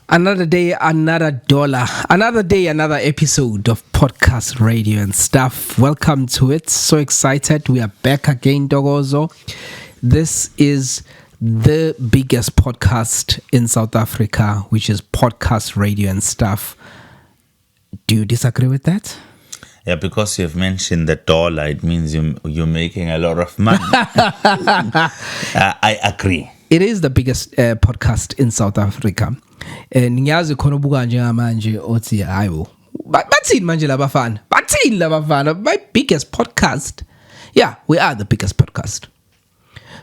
Another day, another dollar. Another day, another episode of Podcast Radio and Stuff. Welcome to it. So excited. We are back again, Dogozo. This is the biggest podcast in South Africa, which is Podcast Radio and Stuff. Do you disagree with that? Yeah, because you've mentioned the dollar, it means you're making a lot of money. I agree. It is the biggest podcast in South Africa. Ngiyazi khona ubuka njengamanje othi hayibo bathini manje labafana my biggest podcast. Yeah, we are the biggest podcast.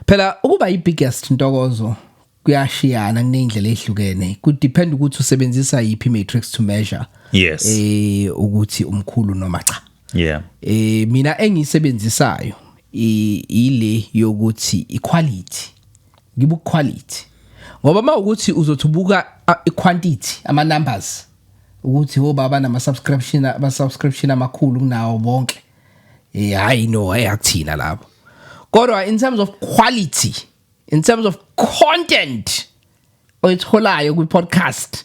Phela ukuba i-biggest Ntokozo kuyashiyana kunendlela ehlukene. Could depend ukuthi usebenzisa yipi matrix to measure. Yes. Ukuthi umkhulu noma cha. Yeah. Mina engisebenzisayo ile yokuthi equality. Ngibuka quality. Ngoba mawukuthi uzothubuka i-quantity ama numbers ukuthi baba nama subscription amakhulu kunawo bonke hayi no ayakuthina lapho kodwa in terms of quality, in terms of content oyitholayo kwi podcast,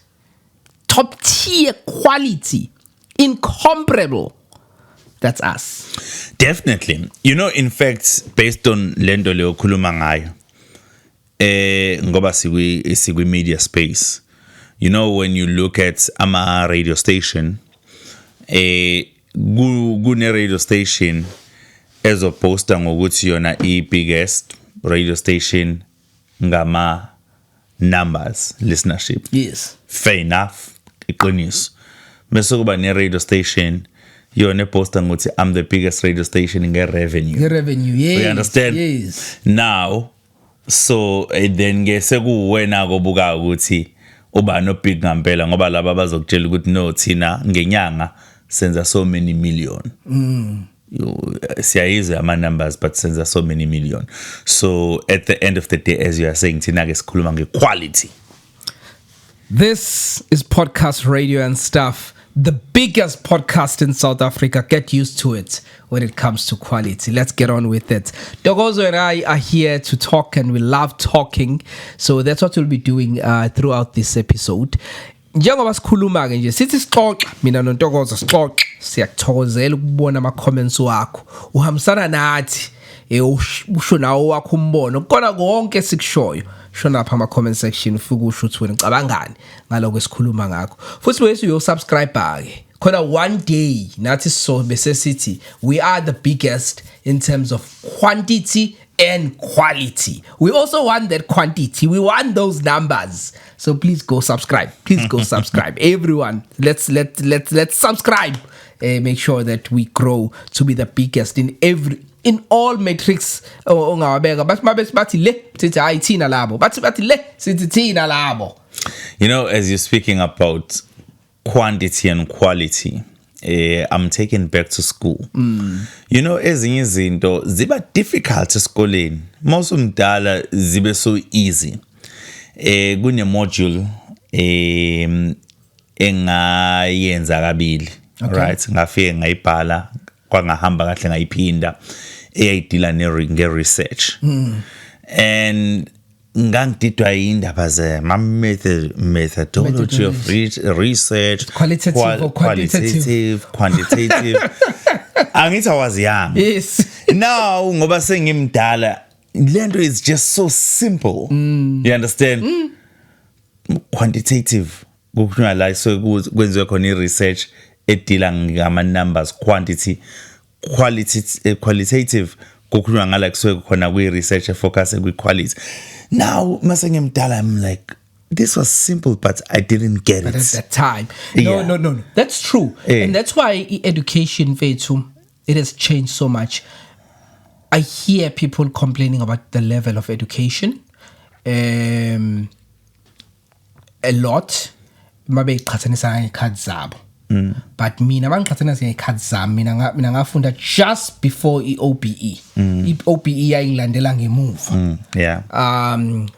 top tier quality, incomparable, that's us. Definitely. You know, in fact, based on lento le okhuluma ngayo ngoba sikwi media space, you know, when you look at ama radio station kune radio station ezoposta ngokuthi yona i-biggest radio station ngama numbers listenership. Yes, fair enough, iqiniso. Bese kuba ne radio station yona eposta ngokuthi I'm the biggest radio station in revenue. Yes. You understand? Yes. Now, so then sekuwena kobuka ukuthi uba no big ngempela ngoba laba bazokutshela ukuthi no thina ngenyanga senza so many million. Siyayize ama numbers but senza so many million. So at the end of the day, as you are saying, thina ke sikhuluma ngequality. This is Podcast Radio and Stuff, the biggest podcast in South Africa. Get used to it when it comes to quality. Let's get on with it. Dogozo and I are here to talk, and we love talking. So that's what we'll be doing throughout this episode. Njengoba sikhuluma ke nje sithi sixoxe mina noNtokozo sixoxe siyakuthokozela ukubona ama comments wakho uhambisana nathi usho nawo wakho umbono kona konke sikushoyo shona lapha ama comment section ufike usho ukuthi wena ucabangani ngaloko esikhuluma ngakho futhi bese uyo subscribe ke khona one day nathi so bese sithi we are the biggest in terms of quantity and quality. We also want that quantity. We want those numbers. So please go subscribe. Please go subscribe. Everyone, let's subscribe. Make sure that we grow to be the biggest in all metrics. You know, as you're speaking about quantity and quality, I'm taken back to school. You know, ezinye izinto ziba difficult esikoleni. Most umdala zibe so easy. Kune module engayenza kabili. Right? Ngafike ngayibhala kwangahamba kahle ngayiphinda eyidila nge-research. And ngangididwa indaba ze methodology of research, qualitative, quantitative. Angithi awazi yami. Yes. Now ngoba sengimdala lento is just so simple. You understand? Quantitative kukhulunywa la so kwenziwe khona i-research edila ngama numbers. Qualitative kukhulunywa ngala kusuke khona kwi-research efocus kwi-quality. Now, Masengimdala, I'm like, this was simple, but I didn't get it. At that time. No. That's true. Yeah. And that's why education, Vetu, it has changed so much. I hear people complaining about the level of education. A lot. Mabe iqhathanisa ngekhathi zabo. But mina mangikhathanisa ngekhathi zami mina ngafunda just before i-OBE. I-OBE yayilandela ngemuva. Yeah.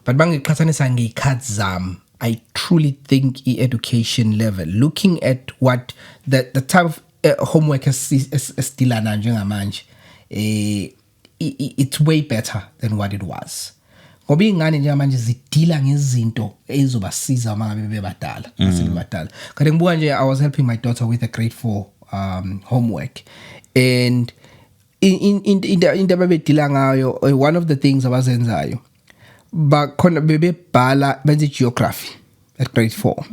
But mangikhathanisa ngekhathi zami, I truly think education level, looking at what the type of homework estilana njengamanje, it's way better than what it was. ngoba ingane njengamanje zidila ngezinto ezobasiza uma ngabe bebadala sebebadala. Kanti ngibuka nje I was helping my daughter with a grade 4 homework, and in ababedila ngayo, one of the things abazenzayo bakhona bebebhala benze geography at grade 4,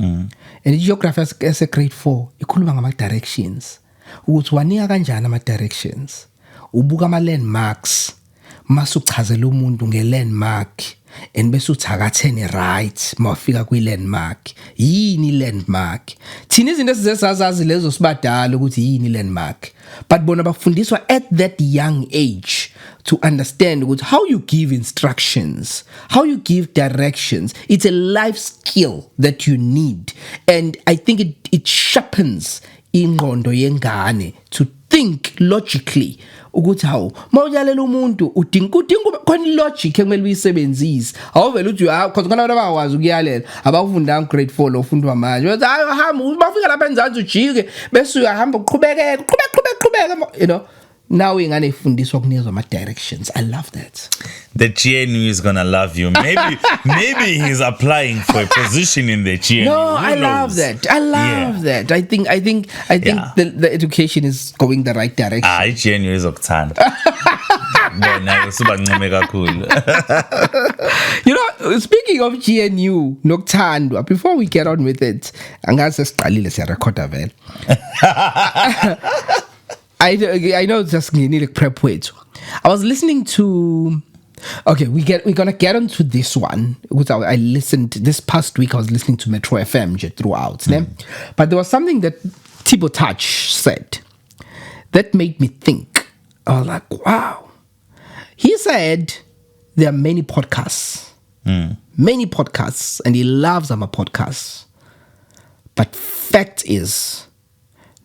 and geography as a grade 4 ikhuluma ngama directions, ukuthi wanika kanjani ama directions, ubuka ama landmarks, masuchazela umuntu ngelandmark, and bese uthakathene right mawafika kwilandmark. Yini landmark? Thina izinto esizazazi lezo sibadala ukuthi yini landmark, but bona bafundiswa at that young age to understand how you give instructions, how you give directions. It's a life skill that you need, and I think it sharpens ingqondo yengane to think logically ukuthi hawo mawuyalela umuntu udinga khona logic ekumele uyisebenzise. Awuvela uthi because khona abantu abakwazi ukuyalela abakufundanga grade 4 lo ufundwa manje uthi hayi hamba mafika lapha enzansi ujike bese uyahamba uqhubeka, you know. Now ingane ifundiswa kunikeza ama directions. I love that. The GNU is gonna love you. Maybe he's applying for a position in the GNU. No, I love that. I think the education is going the right direction. GNU is okuthanda. Bona usubancome kakhulu. You know, speaking of GNU nokuthandwa, before we get on with it, angazi siqalile siya recorda vele. I know just need a prep wait. I was listening to. Okay, we're gonna get onto this one because I listened this past week. I was listening to Metro FM throughout, but there was something that Thibaut Touch said that made me think. I was like, wow. He said there are many podcasts, and he loves them podcasts. But fact is,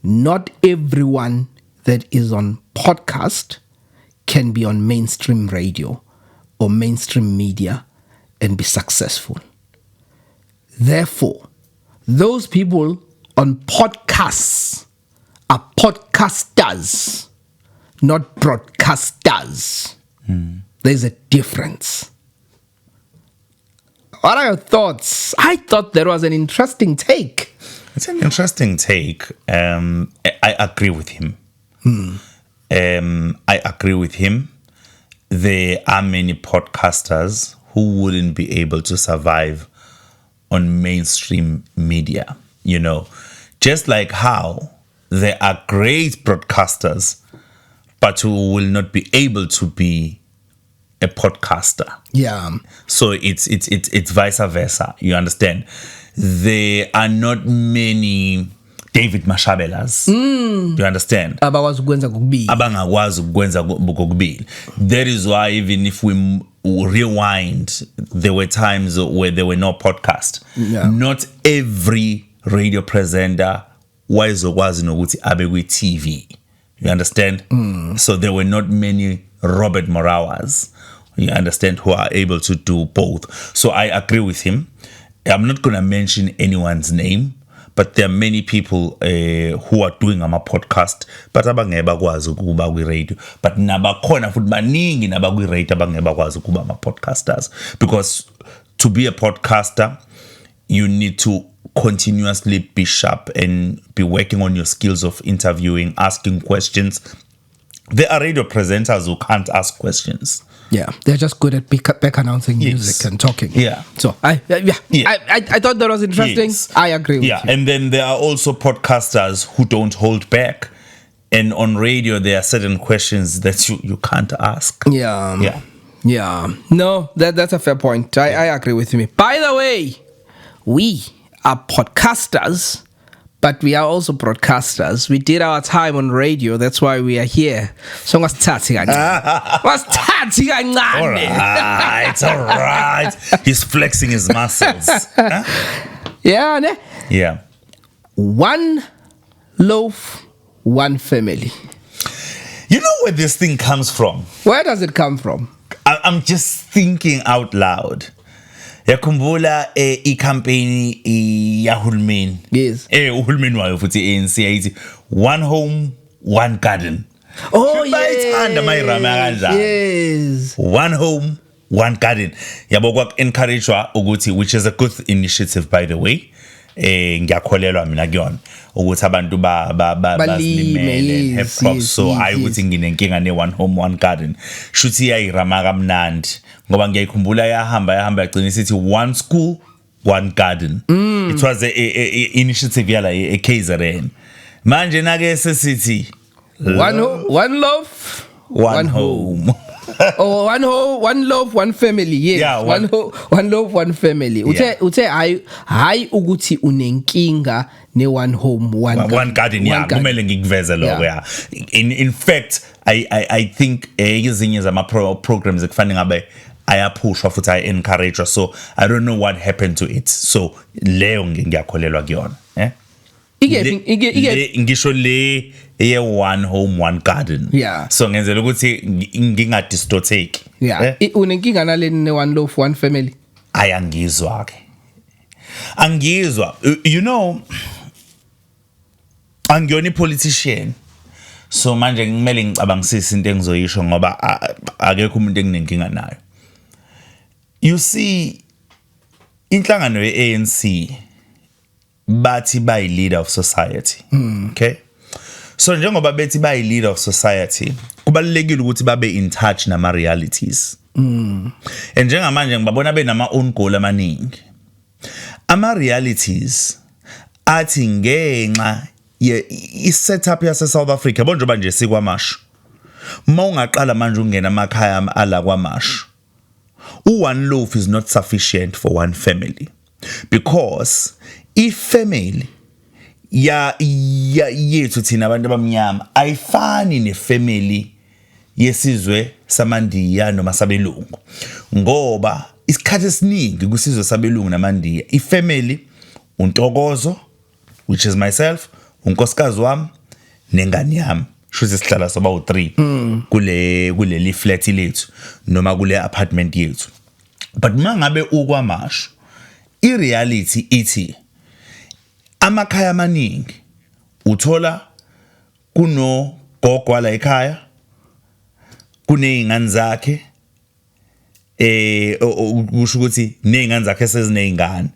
not everyone that is on podcast can be on mainstream radio or mainstream media and be successful. Therefore, those people on podcasts are podcasters, not broadcasters. There's a difference. What are your thoughts? I thought that was an interesting take. It's an interesting take. I agree with him. I agree with him. There are many podcasters who wouldn't be able to survive on mainstream media, you know, just like how there are great broadcasters, but who will not be able to be a podcaster. Yeah. So it's vice versa. You understand? There are not many David Mashabelas. You understand? Abangakwazi ukwenza kokubili. That is why even if we rewind, there were times where there were no podcast. Yeah. Not every radio presenter wayezokwazi nokuthi abe kwi-TV. You understand? So there were not many Robert Morawas, you understand, who are able to do both. So I agree with him. I'm not going to mention anyone's name, but there are many people who are doing a podcast, but abangekwazi ukuba kwi-radio. But nabakhona futhi baningi nabakwi-radio abangekwazi ukuba ama-podcasters. Because to be a podcaster, you need to continuously be sharp and be working on your skills of interviewing, asking questions. There are radio presenters who can't ask questions. Yeah, they're just good at back announcing music and talking. Yeah. So I thought that was interesting. Yes. I agree with you. And then there are also podcasters who don't hold back. And on radio, there are certain questions that you can't ask. Yeah. No, that's a fair point. I agree with you. By the way, we are podcasters, but we are also broadcasters. We did our time on radio. That's why we are here. So masithathe kancane. All right. He's flexing his muscles. Huh? Yeah, ne? Yeah. One loaf, one family. You know where this thing comes from? Where does it come from? I'm just thinking out loud. Yakhumbula i-campaign yahulumeni. Yes. Uhulumeni wayo futhi ANC yayithi one home, one garden. Oh, yes. Yes. One home, one garden yabo kwa encouragewa ukuthi which is a good initiative by the way ngiyakholelwa mina kuyona ukuthi abantu bazilimele have crops so I ukuthi nginenkinga ne one home one garden shuthi iyayirama kamnandi ngoba ngiyayikhumbula yahamba yagcina isithi one school one garden it was a initiative yala eKZN manje nake sesithi one love one home. Oh, one love, one family. Yes. Yeah, one love, one family. Uthe hayi ukuthi unenkinga ne one home, one garden. Yeah, kumele ngikuveze lokho yeah. In fact, I think ezinye zama programs ekufanele ngabe ayapushwa futhi ay encourage so I don't know what happened to it. So leyo ngiyakholelwa kuyona. Ngisho le ye one home one garden yeah so ngenzela ukuthi ngingadistoteki yeah unenkinga naleni ne one love one family ayangizwa ke angizwa you know angiyona politician so manje ngimele ngicabangisise into engizoyisho ngoba akekho umuntu enginenkinga nayo you see inhlangano ye-ANC bathi bayi leader of society okay so njengoba bethi bayi leader of society kubalekile ukuthi babe in touch nama realities njengamanje ngibabona benama own goal amaningi ama realities athi ngenxa i setup yase South Africa bonjoba nje sikwamashu mawungaqala manje ungena emakhaya ala kwamashu one loaf is not sufficient for one family because if family yethu thina abantu abamnyama ayifani nefamily yesizwe samandiya noma sabelungu ngoba isikhathi esiningi kusizwe sabelungu namandiya ifamily untokozo which is myself unkosikazi wami nengane yami shuthi sihlala soba u3 kule flat lethu noma kule apartment yethu but mangabe ukwamashu ireality ithi amakhaya amaningi uthola kuno gogo la ekhaya kunezingane zakhe kusho ukuthi nezingane zakhe sezinezingane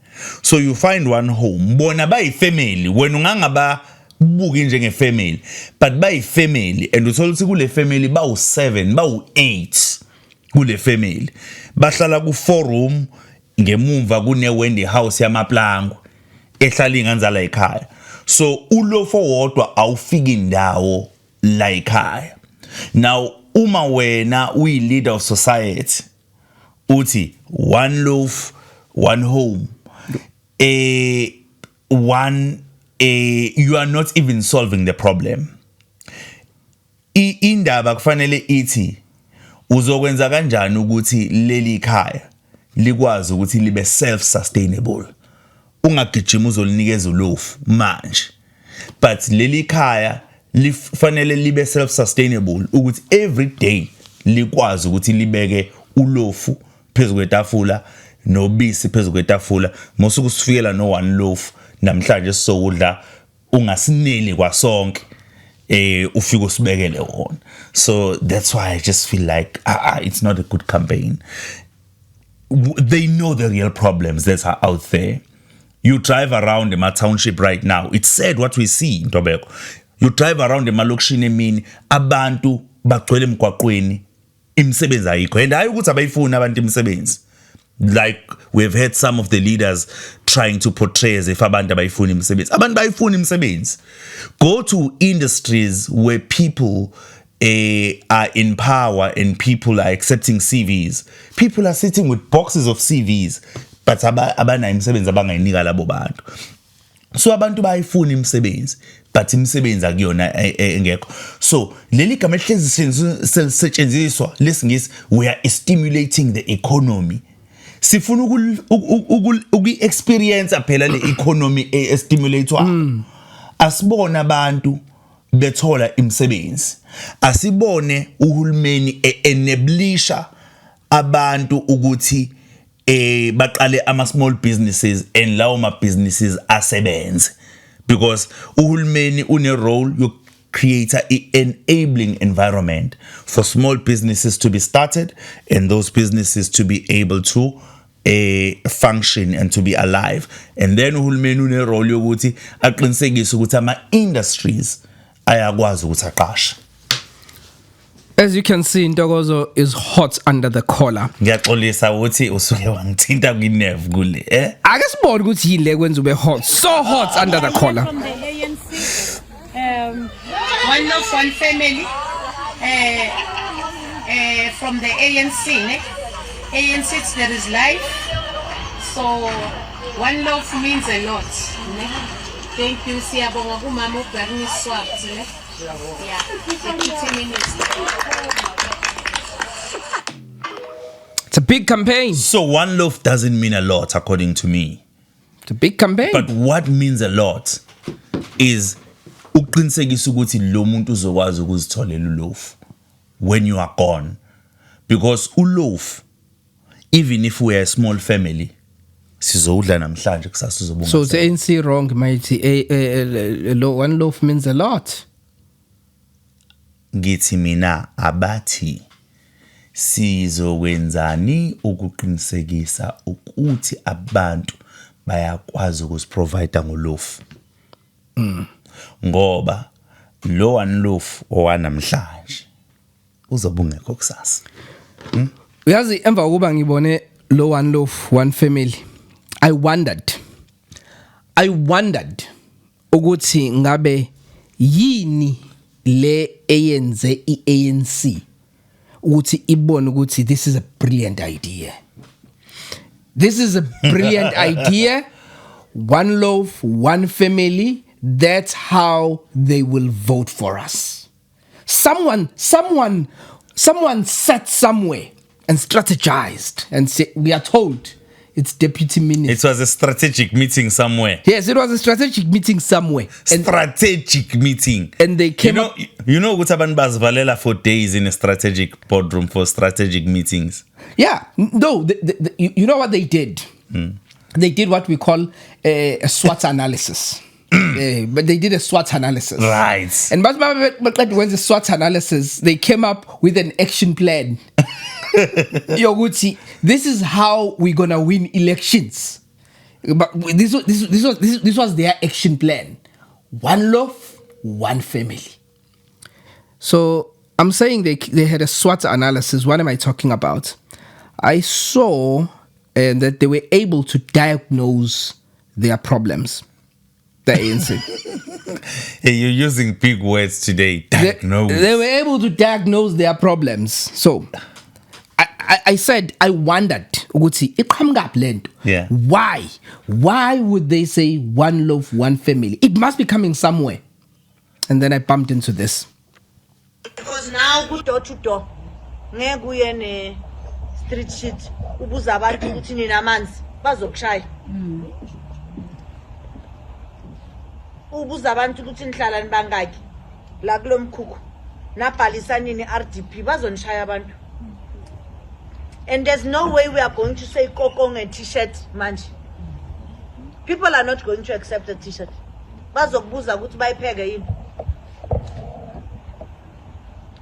so you find one home bona bayi family wena ungangaba buki njenge family but bayi family and uthola ukuthi kule family bawu7 bawu8 kule family bahlala ku 4 room ngemumva kune Wendy house yamaplango ehlala ingane ekhaya so ulofo wodwa awufiki indawo la ekhaya now uma wena uyi leader of society uthi one loaf one home you are not even solving the problem indaba kufanele ithi uzokwenza kanjani ukuthi leli ekhaya likwazi ukuthi libe self sustainable ungagijima uzolinikeza ulofu manje but leli khaya lifanele libe self sustainable ukuthi every day likwazi ukuthi libeke ulofu phezulu kwetafula nobisi phezulu kwetafula mosuku sifikela no one loaf namhlanje sokudla ungasineli kwasonke ufike usibekele wona so that's why I just feel like it's not a good campaign. They know the real problems that are out there. You drive around in my township right now. It's sad what we see in Ntobeko. You drive around in malokishini emini abantu bagcwele emgwaqweni imisebenzi ayikho and hayi ukuthi abayifuni abantu imisebenzi like we've heard some of the leaders trying to portray as if abantu abayifuni imisebenzi abantu bayifuni imisebenzi go to industries where people are in power and people are accepting CVs. People are sitting with boxes of CVs but abana imisebenzi abangayinika labo bantu so abantu bayifuna imisebenzi but imisebenzi akuyona engekho so leli gama lisetshenziswa lesingisi we are stimulating the economy sifuna uku-experience phela le economy estimulatewa asibona abantu bethola imisebenzi asibone uhulumeni enablisha abantu ukuthi baqale ama small businesses and lawo ma businesses asebenze because uhulumeni une role create an enabling environment for small businesses to be started and those businesses to be able to function and to be alive. And then uhulumeni une role yokuthi aqinisekise ukuthi ama industries ayakwazi ukuthi aqashe. As you can see, Ntokozo is hot under the collar. Ngiyaxolisa ukuthi usuke wangithinta kwinerve kule Ake sibone ukuthi yini le kwenza ube hot. So hot under the collar. From the ANC, one love, one family. From the ANC, ne? ANC there is life. So one love means a lot. Ne? Thank you, siyabonga kumama uBernie Swarts, ne? Yeah, 15 minutes. It's a big campaign. So one love doesn't mean a lot according to me. It's a big campaign. But what means a lot is uqinisekisa ukuthi lo muntu uzokwazi ukuzitholela uloaf when you are gone. Because uloaf, even if we are a small family, sizodla namhlanje kusasa uzobunga. So the ANC wrong, mighty. One loaf means a lot. Ngithi mina abathi sizokwenzani ukuqinisekisa ukuthi abantu bayakwazi ukuziprovide ngoloaf. Ngoba lo one loaf owanamhlanje uzobungekho kusasa. Uyazi emva kokuba ngibone lo one loaf one family, I wondered ukuthi ngabe yini le eyenze iANC ukuthi ibone ukuthi this is a brilliant idea. This is a brilliant idea. One loaf, one family. That's how they will vote for us. Someone sat somewhere and strategized and said, we are told it's deputy minister. It was a strategic meeting somewhere. Yes, it was a strategic meeting somewhere. Strategic meeting. And they came up. You know what happened Valela for days in a strategic boardroom for strategic meetings? Yeah. No, you know what they did? They did what we call a SWOT analysis. But they did a SWOT analysis. Right. And but when the SWOT analysis, they came up with an action plan. Yoguti, this is how we're gonna win elections. But this was their action plan. One loaf, one family. So I'm saying they had a SWOT analysis. What am I talking about? I saw that they were able to diagnose their problems. The ANC. Hey, you're using big words today. Diagnose. They were able to diagnose their problems. So I said, I wondered, yeah. Why would they say one loaf, one family? It must be coming somewhere. And then I bumped into this. Because now go door to door. Ngekuye ne street sheet ubuza abantu ukuthi nina amanzi bazokushaya. Ubuza abantu ukuthi nihlala nibangaki la kulomkhukhu nabhalisa nini RDP bazonishaya abantu. And there's no way we are going to say kokong and t-shirt manje. People are not going to accept a t-shirt. Bazokubuza ukuthi bayipheke yini.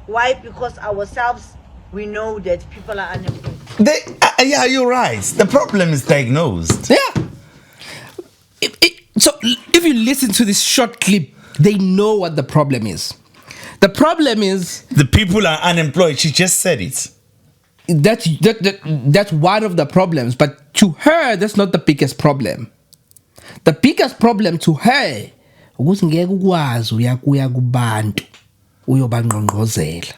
Why? Because ourselves, we know that people are unemployed. Yeah, you're right. The problem is diagnosed. Yeah. So if you listen to this short clip, they know what the problem is. The problem is the people are unemployed. She just said it. That's one of the problems. But to her, that's not the biggest problem. The biggest problem to her ukuthi ngeke ukwazi uyakuya kubantu uyobangqongqozela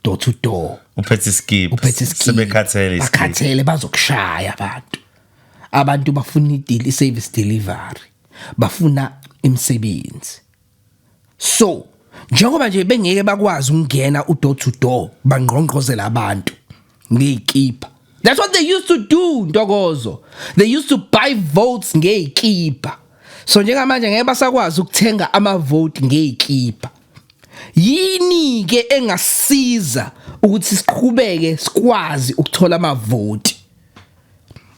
door to door. Uphethe skip. Sebekhathele bazokushaya abantu bafuna i-service delivery, bafuna imisebenzi. So njengoba nje bengeke bakwazi ukungena door to door bangqongqozela abantu ngeyikipa. That's what they used to do, Ntokozo. They used to buy votes ngeyikipa. So njengamanje ngeke basakwazi ukuthenga ama vote ngeyikipa. Yini ke engasiza ukuthi siqhubeke sikwazi ukuthola ama vote.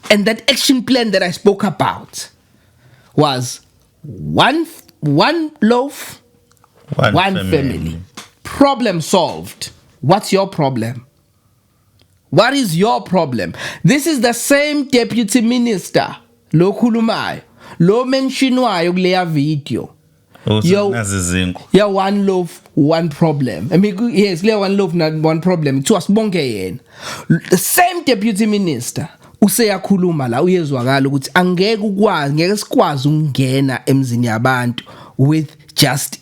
And that action plan that I spoke about was one loaf, One family. Problem solved. What's your problem? What is your problem? This is the same deputy minister lo khulumayo lo mentionwayo kuleya video. Yeah, one love, one problem. I mean, yes, one love, not one problem. To us, bonke the same deputy minister useyakhuluma la uyezwakala ukuthi angeke ukwazi ngeke sikwazi ukungena emzini yabantu with just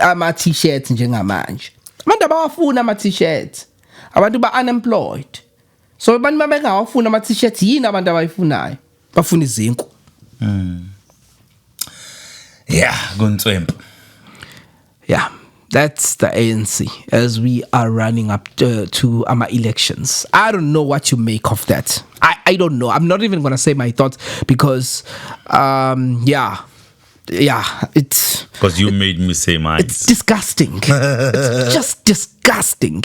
ama t-shirts njengamanje. Abantu abafuna ama t-shirts. Abantu ba unemployed. So abantu mabengawafuna ama t-shirts yini abantu abayifunayo? Bafuna izinto. Yeah, Guntswemp. Yeah, that's the ANC as we are running up to our elections. I don't know what you make of that. I don't know. I'm not even going to say my thoughts because, yeah, it's... Because you made me say mine. It's disgusting. It's just disgusting.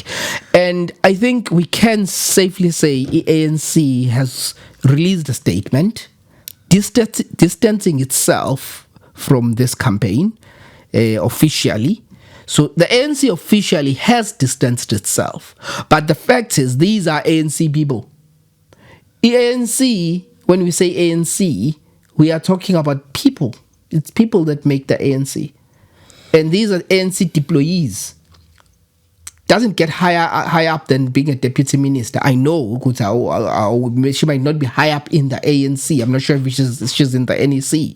And I think we can safely say ANC has released a statement distancing itself from this campaign officially. So the ANC officially has distanced itself. But the fact is, these are ANC people. ANC, when we say ANC, we are talking about people. It's people that make the ANC. And these are ANC deployees. Doesn't get high up than being a deputy minister. I know she might not be high up in the ANC. I'm not sure if she's in the NEC.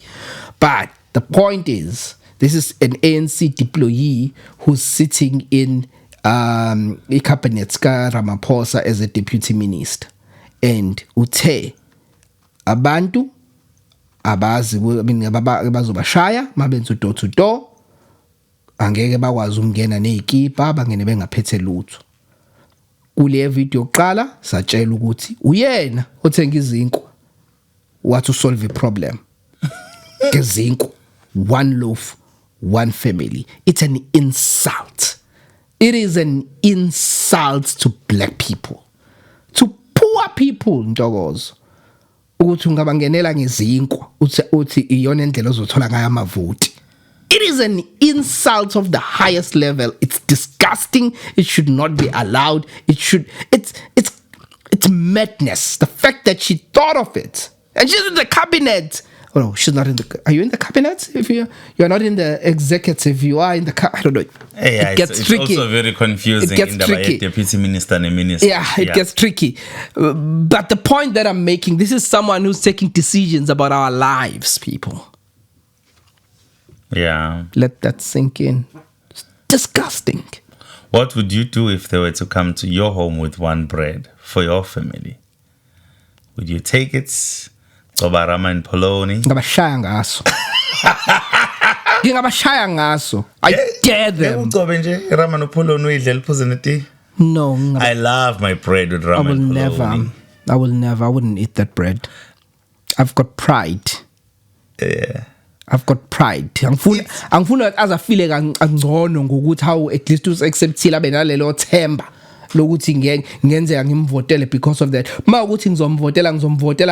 But the point is, this is an ANC deployee who's sitting in the cabinet ka Ramaphosa as a deputy minister. And uthe abantu abazi bazobashaya mabenza door to door angeke bakwazi ukungena nezikipa bangene bengaphethe lutho. Kule video yokuqala satshela ukuthi uyena othenga izinkwa what to solve a problem. Gezinkwa, one loaf, one family. It's an insult. It is an insult to black people, to poor people. Ntokozo ukuthi ungabangenela ngezinkwa uthi iyona indlela ozothola ngayo amavoti. It is an insult of the highest level. It's disgusting. It should not be allowed. It's madness. The fact that she thought of it and she's in the cabinet. Oh no, she's not in the. Are you in the cabinet? If you're not in the executive, you are in the. I don't know. Yeah, it gets tricky. It's also very confusing. It gets in the tricky. Deputy minister and a minister. Yeah, it gets tricky. But the point that I'm making, this is someone who's taking decisions about our lives, people. Yeah. Let that sink in. It's disgusting. What would you do if they were to come to your home with one bread for your family? Would you take it? Obarama and Poloni. Ngabashaya ngaso. I dare them. No. I love my bread with Rama and Poloni. I will never. I wouldn't eat that bread. I've got pride. Yeah. I've got pride. Angifuna as afile kangcono ngokuthi how at least usacceptile abenalelo themba lokuthi ngenzeka ngimvotele because of that. Ma ukuthi ngizomvotela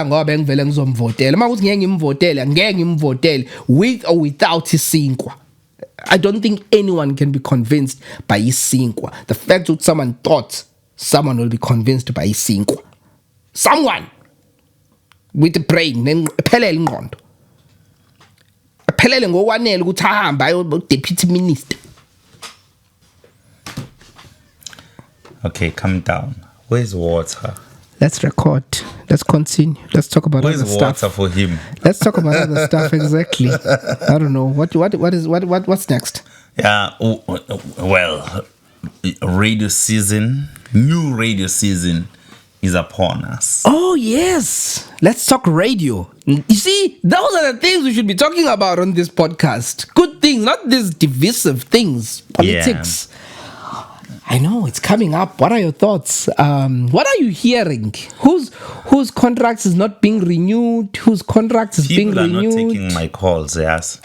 ngoba bengivele ngizomvotela. Ma ukuthi ngeke ngimvotele with or without isinkwa. I don't think anyone can be convinced by isinkwa. The fact that someone thought someone will be convinced by isinkwa. Someone with the brain nephelele ingqondo. Aphelele ngokwanele ukuthi ahamba ayo deputy minister. Okay, calm down. Where's water? Let's record. Let's continue. Let's talk about Where's other stuff. water for him? Let's talk about other stuff. Exactly. I don't know. What's next? Yeah. Well, new radio season is upon us. Oh yes. Let's talk radio. You see, those are the things we should be talking about on this podcast. Good things, not these divisive things. Politics. Yeah. I know it's coming up. What are your thoughts? What are you hearing? Whose contracts is not being renewed? Whose contracts is being renewed? People are not taking my calls. Yes.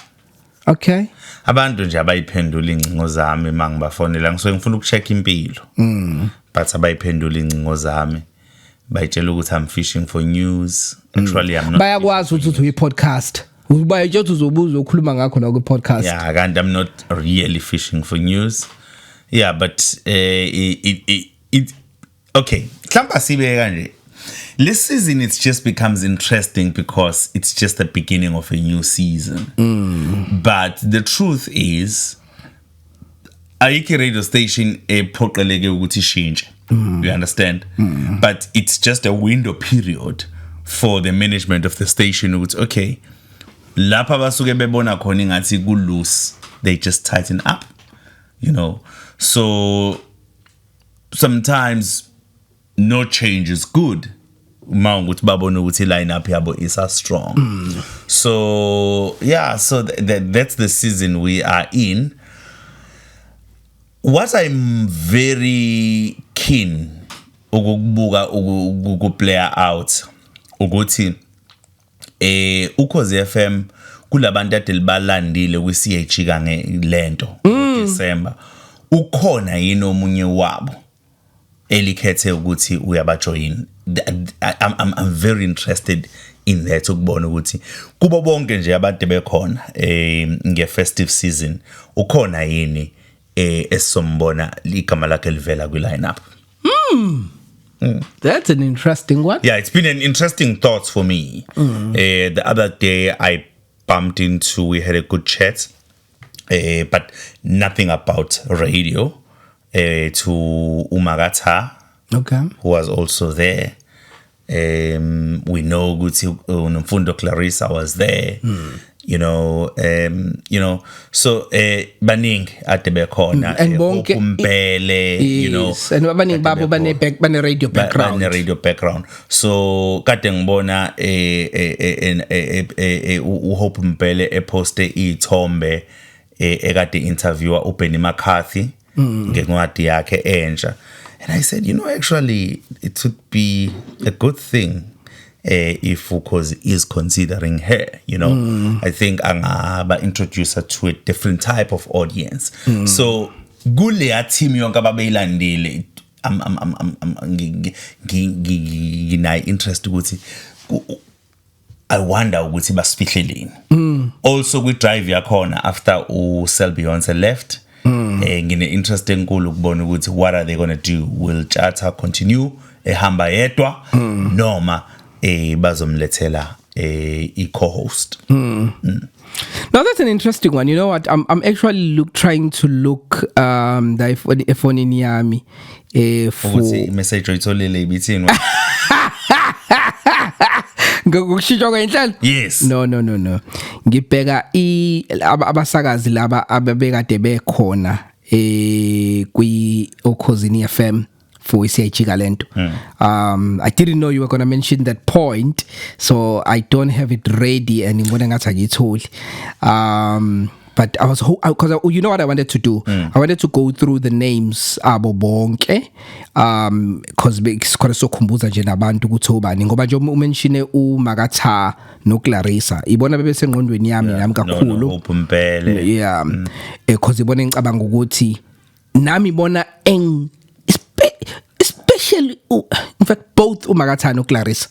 Okay. Abantu nje abayiphendula incingo zami mangibafonela ngisuke ngifuna ukucheck impilo. But abayiphendula incingo zami bayitshela ukuthi I'm fishing for news. Actually I'm not. Bayakwazi ukuthi uyi podcast Uba nje uzobuza ukhuluma ngakho la ku podcast. Yeah, and I'm not really fishing for news. Yeah, but it okay. Mhlawumbe sibe kanje. This season it just becomes interesting because it's just the beginning of a new season. But the truth is ayikho radio station ephoqeleke ukuthi ishintshe. You understand? But it's just a window period for the management of the station ukuthi okay, lapha basuke bebona khona ngathi ku loose, they just tighten up, you know. So sometimes no change is good. Ukuthi babona ukuthi lineup yabo is strong. So yeah, so that's the season we are in. What I'm very keen ukubuka ukuplayer out ukuthi Ukhozi FM kulabantu ade libalandile kwi CH kange lento December ukhona yini omunye wabo elikhethe ukuthi uyabajoin. I'm very interested in that ukubona ukuthi kubo bonke nje abantu bekhona nge festive season ukhona yini esombona igama lakhe livela kwi lineup. That's an interesting one. Yeah, it's been an interesting thought for me. The other day I bumped into, we had a good chat, but nothing about radio. To Umagata, Okay. who was also there. We know Mfundo Clarissa was there. You know, so baning at the Bekona, And bonke Umpele, you know, and baning babu bane radio background. Bane radio background. So kateng bona uHope Umpele poste ithombe ekade interviewer uBenny McCarthy ngencwadi yakhe entsha. And I said, you know, actually it would be a good thing if Ukhozi is considering her, you know. I think angaba introduce her to a different type of audience. So kule team yonke ababeyilandile ngina interest ukuthi I wonder ukuthi basifihleleni. Also we drive yakhona after Selby Beyonce left. Ngine interest enkulu ukubona ukuthi what are they going to do? Will Chata continue ehamba yedwa noma bazomlethela co-host? Now that's an interesting one. You know what? I'm actually trying to look the phone in yami for message oyitholile ibithini. ngokushitsha kwenhlalo. Yes. No. Ngibheka abasakazi laba ababekade bekhona kwi Ukhozi FM for CH Galento. I didn't know you were going to mention that point, so I don't have it ready and ngibona ngathi angitholi. But I was because you know what I wanted to do. I wanted to go through the names abo bonke because because so khumbuza nje nabantu ukuthi ubani ngoba nje umenshine uMagatha no Clarissa ibona bebese ngqondweni yami nami kakhulu. Umpele. Yeah. Because ibona ngicabanga ukuthi nami ibona especially in fact both uMagatha no Clarissa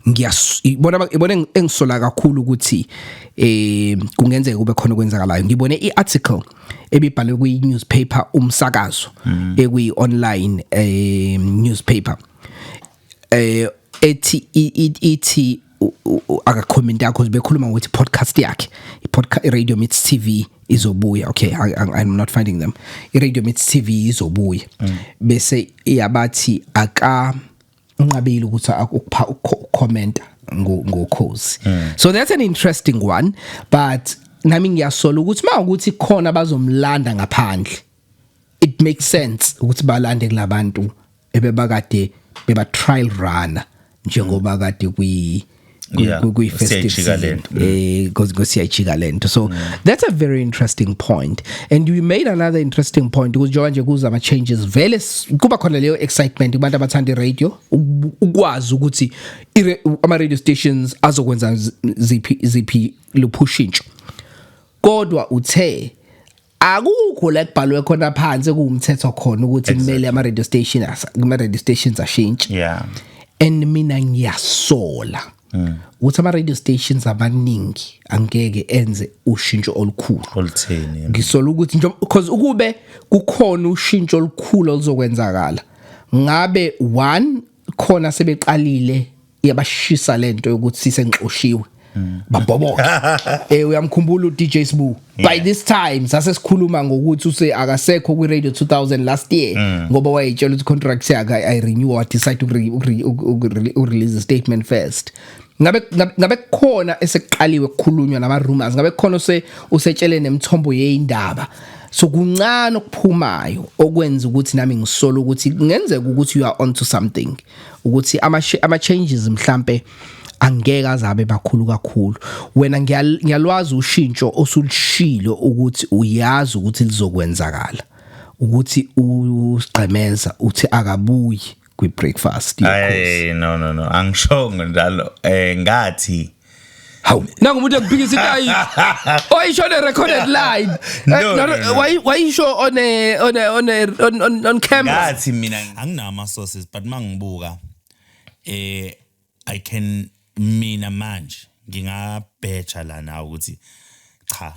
ngiyibona engisola kakhulu ukuthi kungenzeka kube khona okwenzakalayo. Ngibone iarticle ebibhalwe kwi newspaper umsakazo ekwi online newspaper ethi aka comment yakho bekhuluma ukuthi podcast yakhe Radio Meets TV izobuya. Okay, I'm not finding them. Radio Meets TV izobuya bese iyabathi aka unqabile ukuthi akupha comment ngokhozi. So that's an interesting one, but nami ngiyasola ukuthi mawukuthi khona bazomlanda ngaphandle, it makes sense ukuthi balande kulabantu ebebakade beba trial runner njengoba kade kwi festive season because go CH Galento. So that's a very interesting point, and you made another interesting point because nje kuza ama changes vele kuba khona leyo excitement kubantu abathanda radio ukwazi ukuthi ama radio stations azokwenza ziphi lupushintsho. Kodwa uthe akukho la kubhalwe khona phansi kuumthetho khona ukuthi kumele ama radio stations ashintshe. Yeah. And mina ngiyasola ukuthi ama-radio stations abaningi angeke enze ushintsho olukhulu olutheni ngisola ukuthi because ukube kukhona ushintsho olukhulu oluzokwenzakala ngabe one khona sebeqalile yabashisa lento yokuthi sisengixoshiwe babhoboka uyamkhumbula uDJ Sbu by this time sasesikhuluma ngokuthi use akasekho kwi Radio 2000 last year ngoba wayetshela ukuthi contract yakhe I renew or decide to release a statement first ngabe khona esekuqaliwe ukukhulunywa nama rumors ngabe khona usetshele nemthombo yeindaba so kuncane okuphumayo okwenza ukuthi nami ngisola ukuthi ngenzeka ukuthi you are onto something ukuthi ama changes mhlambe angeke azabe bakhulu kakhulu wena ngiyalwazi ushintsho osulishilo ukuthi uyazi ukuthi lizokwenzakala ukuthi usigqemeza uthi akabuyi kwi breakfast no angishongo njalo ngathi how nangu umuntu ekubhikisa itayi oyisho ne recorded line why you show on camera ngathi mina anginama sources but mangibuka I can mina manje ngingabhecha la nawo ukuthi cha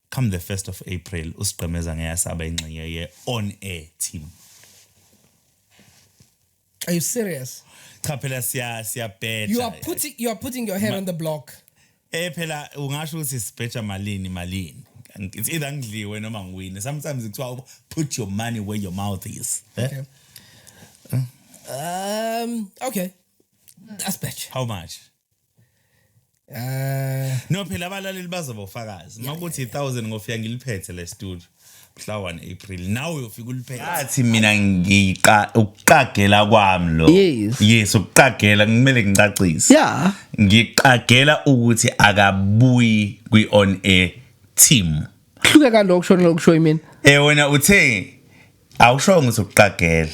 come the 1st of April usigqemeza ngeyasaba ingxenye ye on air team. Are you serious? Cha phela siyabhecha. You are putting your head on the block. Phela ungasho ukuthi sibhecha malini. It's either ngidliwe noma ngiwine. Sometimes kuthiwa put your money where your mouth is. Okay. Okay. That's betcha. How much? No phela abalaleli bazobufakazi makuthi 1000 ngofika ngiliphethe le studio mhla 1 April nawe uyofika uliphethe athi mina uqagela kwami lo yes uqagela kumele ngicacise yeah ngiqagela ukuthi akabuyi kwi on air team hluke kanti okusho imini wena uthe awusho ukuthi uqagela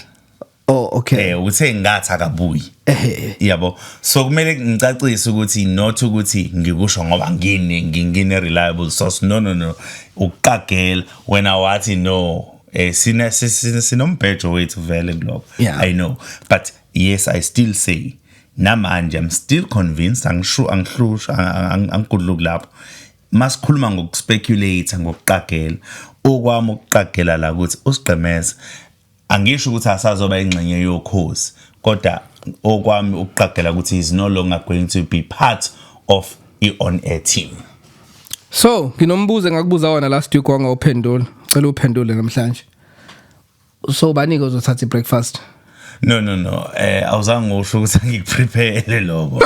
oh okay uthe ngathi akabuyi yabo so kumele ngicacise ukuthi not ukuthi ngikusho ngoba ngine reliable source no uqagela wena wathi no sinombhejo wethu vele kuloko I know but yes I still say namanje I'm still convinced angikudluka lapho masikhuluma ngokuspeculate ngokuqagela okwami ukuqagela la ukuthi usigqemeza angisho ukuthi asazoba ingxenye yokhozi kodwa okwami ukuqagela ukuthi is no longer going to be part of the on air team. So nginombuzo ngakubuza wona last week wangawuphendula cela uphendule namhlanje so banike uzothatha breakfast no awuzange usho ukuthi ngikuprepare lokho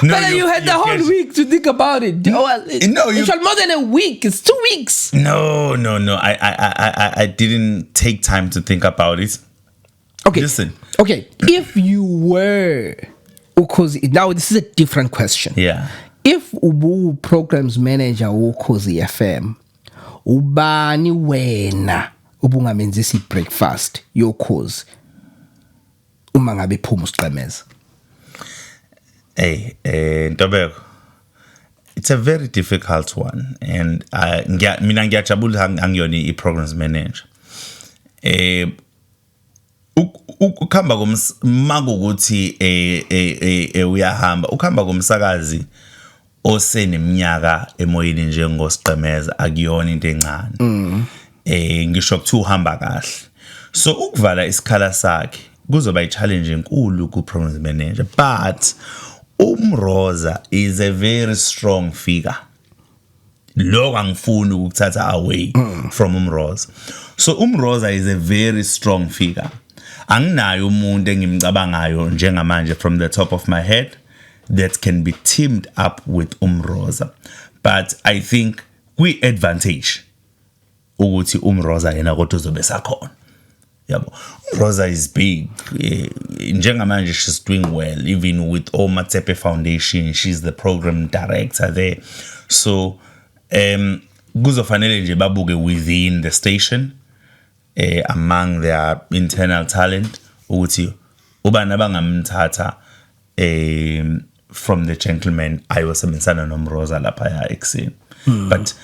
but you had the whole week to think about it you shall more than a week it's 2 weeks no I didn't take time to think about it. Okay. Listen. Okay. If you were, because now this is a different question. Yeah. If ubu programs manager Ukhozi FM, ubani wena ubungamenzisi breakfast yokhozi uma ngabe phuma usigqemeza. Ntobeko. It's a very difficult one and mina ngiyajabula angiyona i-programs manager. Ukuhamba makuthi uyahamba ukuhamba komsakazi oseneminyaka emoyeni njengosiqemeza akuyona into encane ngisho ukuthi uhamba kahle so ukuvala isikhala sakhe kuzoba i-challenge enkulu ku-programs manager but Umroza is a very strong figure lokho angifuni ukuthatha away from Umroza so Umroza is a very strong figure anginayo umuntu engimcabangayo njengamanje from the top of my head that can be teamed up with Umroza but I think we advantage ukuthi Umroza yena kodwa uzobe sakhona yabo Umroza is big njengamanje she's doing well even with Omatsepe Foundation she's the program director there so kuzofanele nje babuke within the station among their internal talent ukuthi ubani abangamthatha from the gentleman ayosebenzisana nomroza lapha ya ekseni but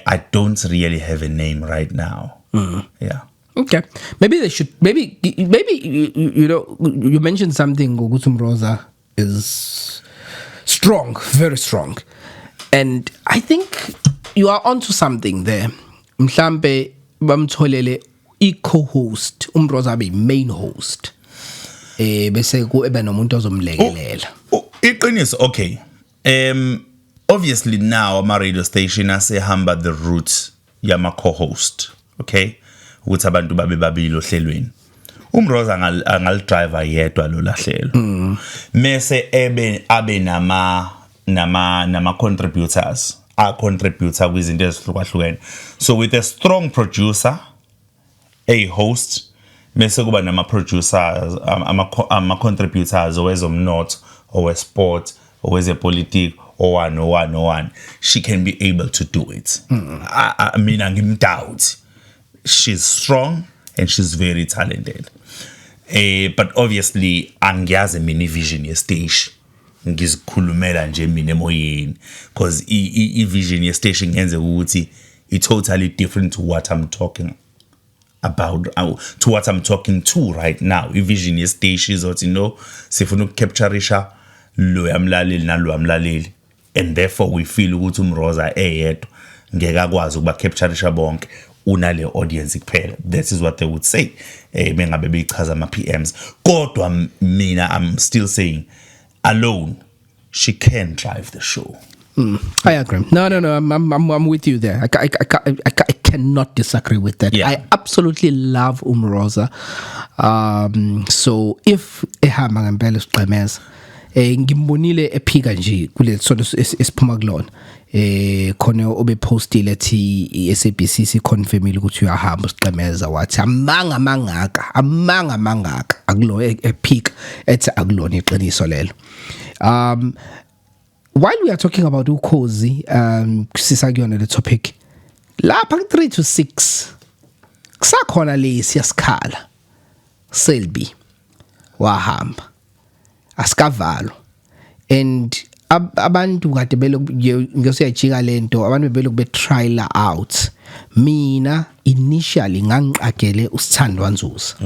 I don't really have a name right now yeah okay maybe they should maybe you know you mentioned something ukuthi umroza is strong, very strong. And I think you are onto something there. Mhlambe bamtholele i-co-host, Umroza be main host. Bese ku ebe nomuntu ozomlekelela. Iqiniso, okay. Obviously now ama radio station asehamba the route yama co-host, okay? Ukuthi abantu babe babili ohlelweni. Umroza angal driver yedwa lo lahlelo. Mese abe nama contributors. A contributor kwizinto ezihlukahlukene. So with a strong producer, a host, mese kuba nama producers, ama contributors owezomnotho, owesport, owezepolitiki, one. She can be able to do it. I mean, angimdoubt. She's strong and she's very talented. But obviously, angiyazi mini vision yestage. Ngizikhulumela nje mina emoyeni because I vision yestation ngenze ukuthi I totally different to what I'm talking about, to what I'm talking to right now. I vision yestation is what, you know, sifuna ukcaptureisha lo yamlaleli nalo yamlaleli, and therefore we feel ukuthi uMroza eyedwa ngeke akwazi ukuba captureisha bonke unale audience kuphela. That is what they would say mengabe beyichaza ama PMs. Kodwa mina I'm still saying alone she can drive the show. I agree. No, I'm with you there. I cannot disagree with that. Yeah. I absolutely love Umroza. So if ehamba ngempela uSigxemeza ngimbonile ephika nje kule sonto esiphuma kulona khona obepostile ethi iSABC siconfirmile ukuthi uyahamba uSigxemeza wathi amanga mangaka akulo ephika ethi akulona iqiniso lelo. While we are talking about ukhozi sisakuyona le topic lapha 3 to 6 kusakhona lesi yasikhala Selby wahamba asikavalo and abantu kade ngiyosiyajika lento abantu bebelokube trial out. Mina initially ngangiqagele uSithandwa Nzuza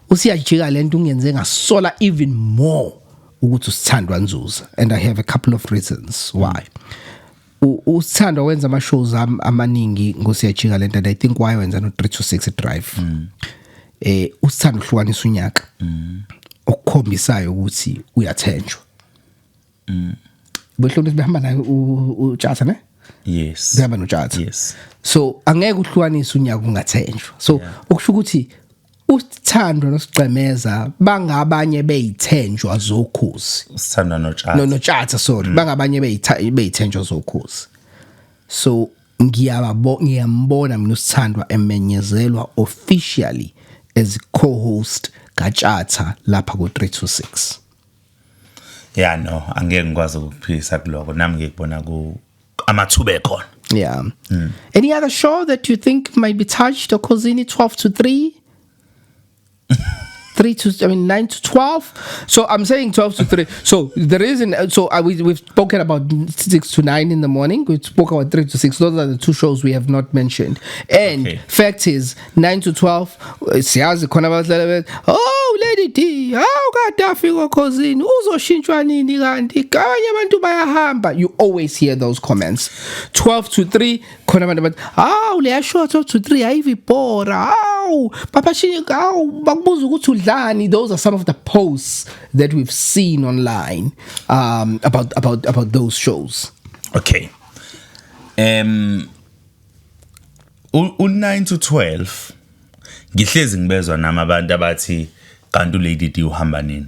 usiyajika lento ungenze ngasola even more ukuthi uSithandwa Nzuza, and I have a couple of reasons why. uSithandwa wenza ama shows amaningi ngosiyajika lento, and I think why wenza no 3 to 6 drive. uSithandwa uhlukanisa unyaka okukhombisayo ukuthi uyathenjwa. Bohlombe sibehamba naye uJatha ne? Yes. Behamba noJatha. Yes. So angeke uhlukanise unyaka ungathenjwa. So okusho ukuthi uSithandwa noSigxemeza bangabanye beyithenjwa zokhozi. Usithandwa noJatha. noJatha sorry, bangabanye beyithenjwa zokhozi. So ngiyambona mina uSithandwa emenyezelwa officially as co-host kaJatha lapha ku 3 to 6. Yeah, no, angeke ngikwazi ukuphisa kuloko, nami ngikubona ku amathuba ekhona. Yeah. Any other show that you think might be touched or Khosini 12 to 3? 9 to 12. So I'm saying 12 to 3. So the reason, we've spoken about 6 to 9 in the morning. We spoke about 3 to 6. Those are the two shows we have not mentioned. And fact is, 9 to 12. Siyazi khona abadlala oh Lady D, how kadafika Khosini uzoshintshwa nini kanti abanye abantu bayahamba. You always hear those comments. 12 to 3 khona abantu leya show 12 to 3 ayivibhora. Papa Shinika bakubuza ukuthi udlani. Those are some of the posts that we've seen online about those shows. Okay. 9 to 12 ngihlezi ngibezwa nami abantu abathi kanti uLady D uhamba nini.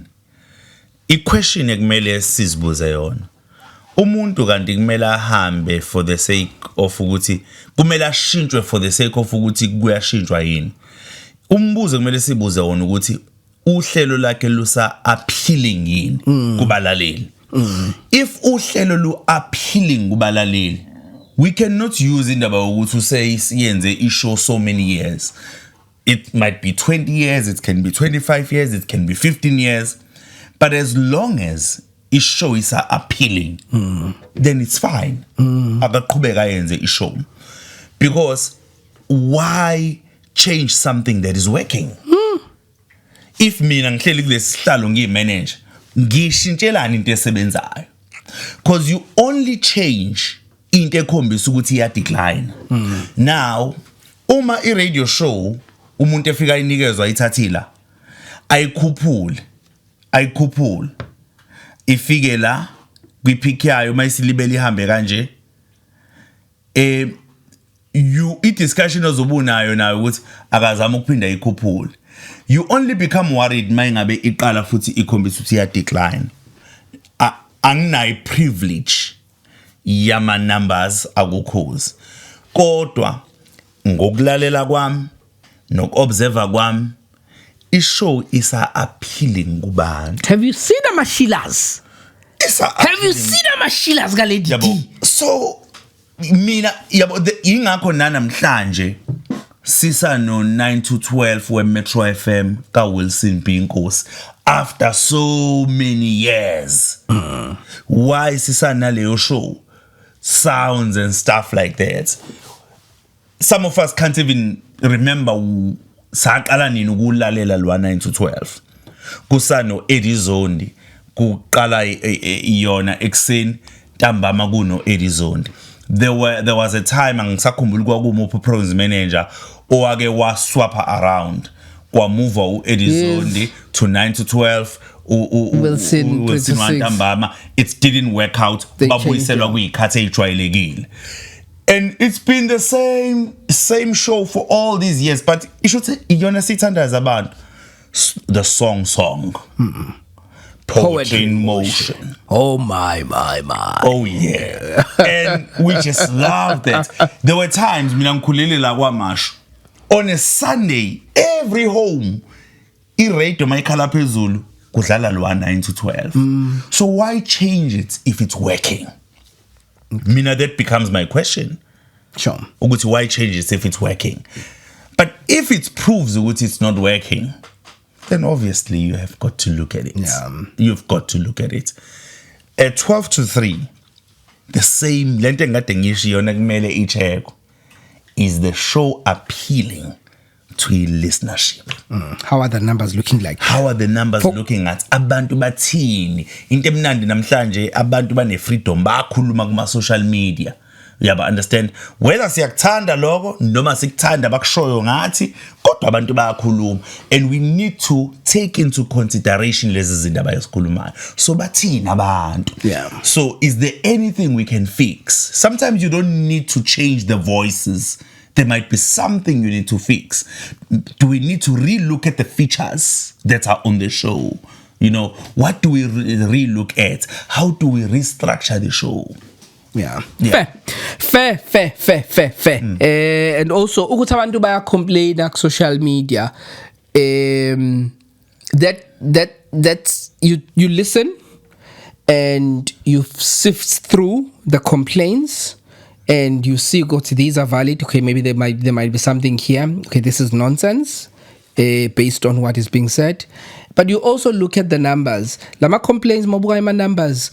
I-question ekumele sizibuze yona, umuntu kanti kumele ahambe for the sake of ukuthi kumele ashintshwe for the sake of ukuthi kuyashintshwa yini. Umbuzo kumele sibuze wona ukuthi uhlelo lakhe lusa appealing yini kubalaleli. If uhlelo lu appealing kubalaleli, we cannot use indaba ukuthi usay siyenze ishow so many years. It might be 20 years, it can be 25 years, it can be 15 years, but as long as ishow is appealing, then it's fine. Akaqhubeka yenze ishow. Because why change something that is working? If mina ngihleli kulesihlalo ngiyimanage, ngishintshelana into esebenzayo. because you only change into ekhombisa ukuthi iya decline. Now uma I radio show umuntu efika inikezwa ithathila ayikhuphule ifike la kwipick yayo mayisilibele ihambe kanje i-discussion ozobunayo nayo ukuthi akazama ukuphinda ikhuphule. You only become worried mayingabe iqala futhi ikhombisa ukuthi iya decline. Anginayo privilege yama numbers akukhozi kodwa ngokulalela kwami nokobserver kwami ishow isa appealing kubantu. Have you seen Amashilas? Have you seen Amashilas galedi? Yabo. So mina yabo ingakho namhlanje sisa no 9 to 12 we Metro FM ka Wilson Binkosi after so many years. Why sisa naleyo show? Sounds and stuff like that. Some of us can't even remember saqala nini ukulalela lwa 9 to 12. Kusano Eddie Zondi kuqala iyona ekseni ntambama kuno Eddie Zondi. There was a time angisakhumbula kwakumuphi program manager owake waswapper around kwa move Eddie Zondi to 9 to 12 Wilson ntambama. It didn't work out. Babuyiselwa kuyikhathi ejwayelekile. And it's been the same show for all these years, but you should say iyona sithanda zabantu the song Poetry in Motion. Oh my. Oh yeah. And we just loved it. There were times mina ngikhulele la kwaMashu on a Sunday every home I-radio mayikhala phezulu kudlala lwa 9 to 12. So why change it if it's working? Mina, that becomes my question. Sure. Ukuthi why change it if it's working? But if it proves that it's not working, then obviously you have got to look at it. Yeah. You've got to look at it. At 12 to 3, the same lento engade ngisho yona kumele icheko is the show appealing to a listenership. How are the numbers looking like? How are the numbers looking at? Abantu bathini? Into emnandi namhlanje abantu bane freedom bakhuluma kuma social media. Uyaba understand? Whether siyakuthanda lokho noma sikuthanda bakushoyo ngathi kodwa abantu bayakhuluma and we need to take into consideration lezi zinto abayikhulumayo. So bathini abantu? Yeah. So is there anything we can fix? Sometimes you don't need to change the voices. There might be something you need to fix. Do we need to relook at the features that are on the show? You know, what do we relook at? How do we restructure the show? Yeah. Fair. And also, ukuthi abantu baya complain ku social media. That you listen and you sift through the complaints. And you see, these are valid. Okay, maybe there might be something here. Okay, this is nonsense, based on what is being said. But you also look at the numbers. Lama complaints, mabuka ima numbers.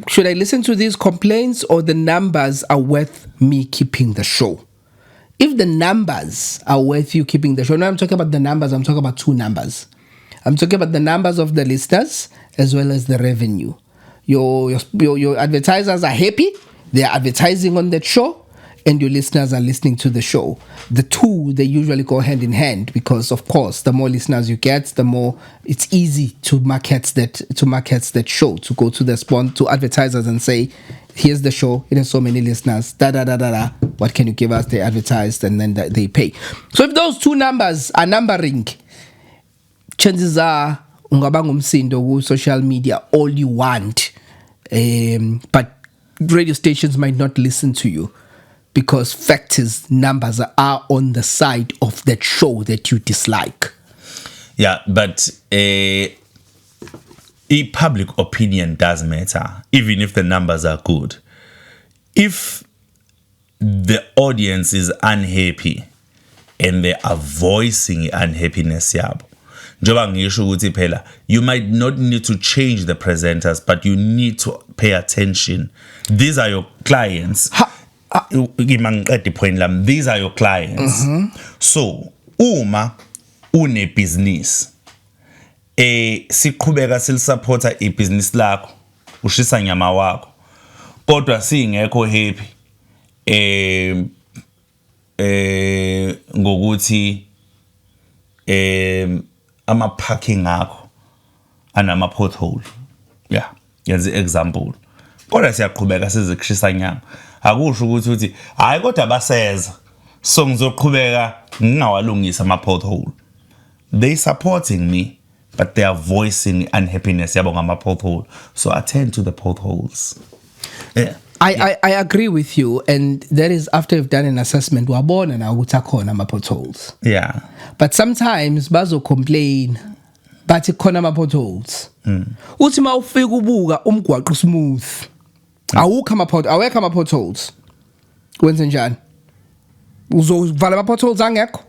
Should I listen to these complaints or the numbers are worth me keeping the show? If the numbers are worth you keeping the show, now I'm talking about the numbers. I'm talking about two numbers. I'm talking about the numbers of the listeners as well as the revenue. Your advertisers are happy. They are advertising on that show and your listeners are listening to the show. The two, they usually go hand in hand because, of course, the more listeners you get, the more it's easy to market that show, to go to to advertisers and say, here's the show, it has so many listeners, what can you give us? They advertised and then they pay. So if those two numbers are numbering, chances are ungaba ngumsindo ku social media all you want, but radio stations might not listen to you because fact is numbers are on the side of that show that you dislike. Yeah, but public opinion does matter, even if the numbers are good. If the audience is unhappy and they are voicing unhappiness yabo, njoba ngisho ukuthi phela, you might not need to change the presenters, but you need to pay attention. These are your clients. These are your clients. So uma une business siqhubeka silisupporta ibusiness lakho ushisa nyama wakho kodwa singekho happy ngokuthi ama parking akho anama pothole yeah yenza example kodwa siyaqhubeka sizekushisa nyama akusho ukuthi hayi kodwa baseza so ngizoqhubeka ngingawalungisa ama pothole they supporting me but they are voicing unhappiness yabo ngama pothole so attend to the potholes yeah I agree with you, and that is after you've done an assessment. Wabona na ukuthi akhona ama potholes. yeah But sometimes bazo complain bathi khona ama potholes. Uthi mawufika ubuka umgwaqo smooth. Awekho ama potholes. Wenze njani? Uzovala ama potholes angekho?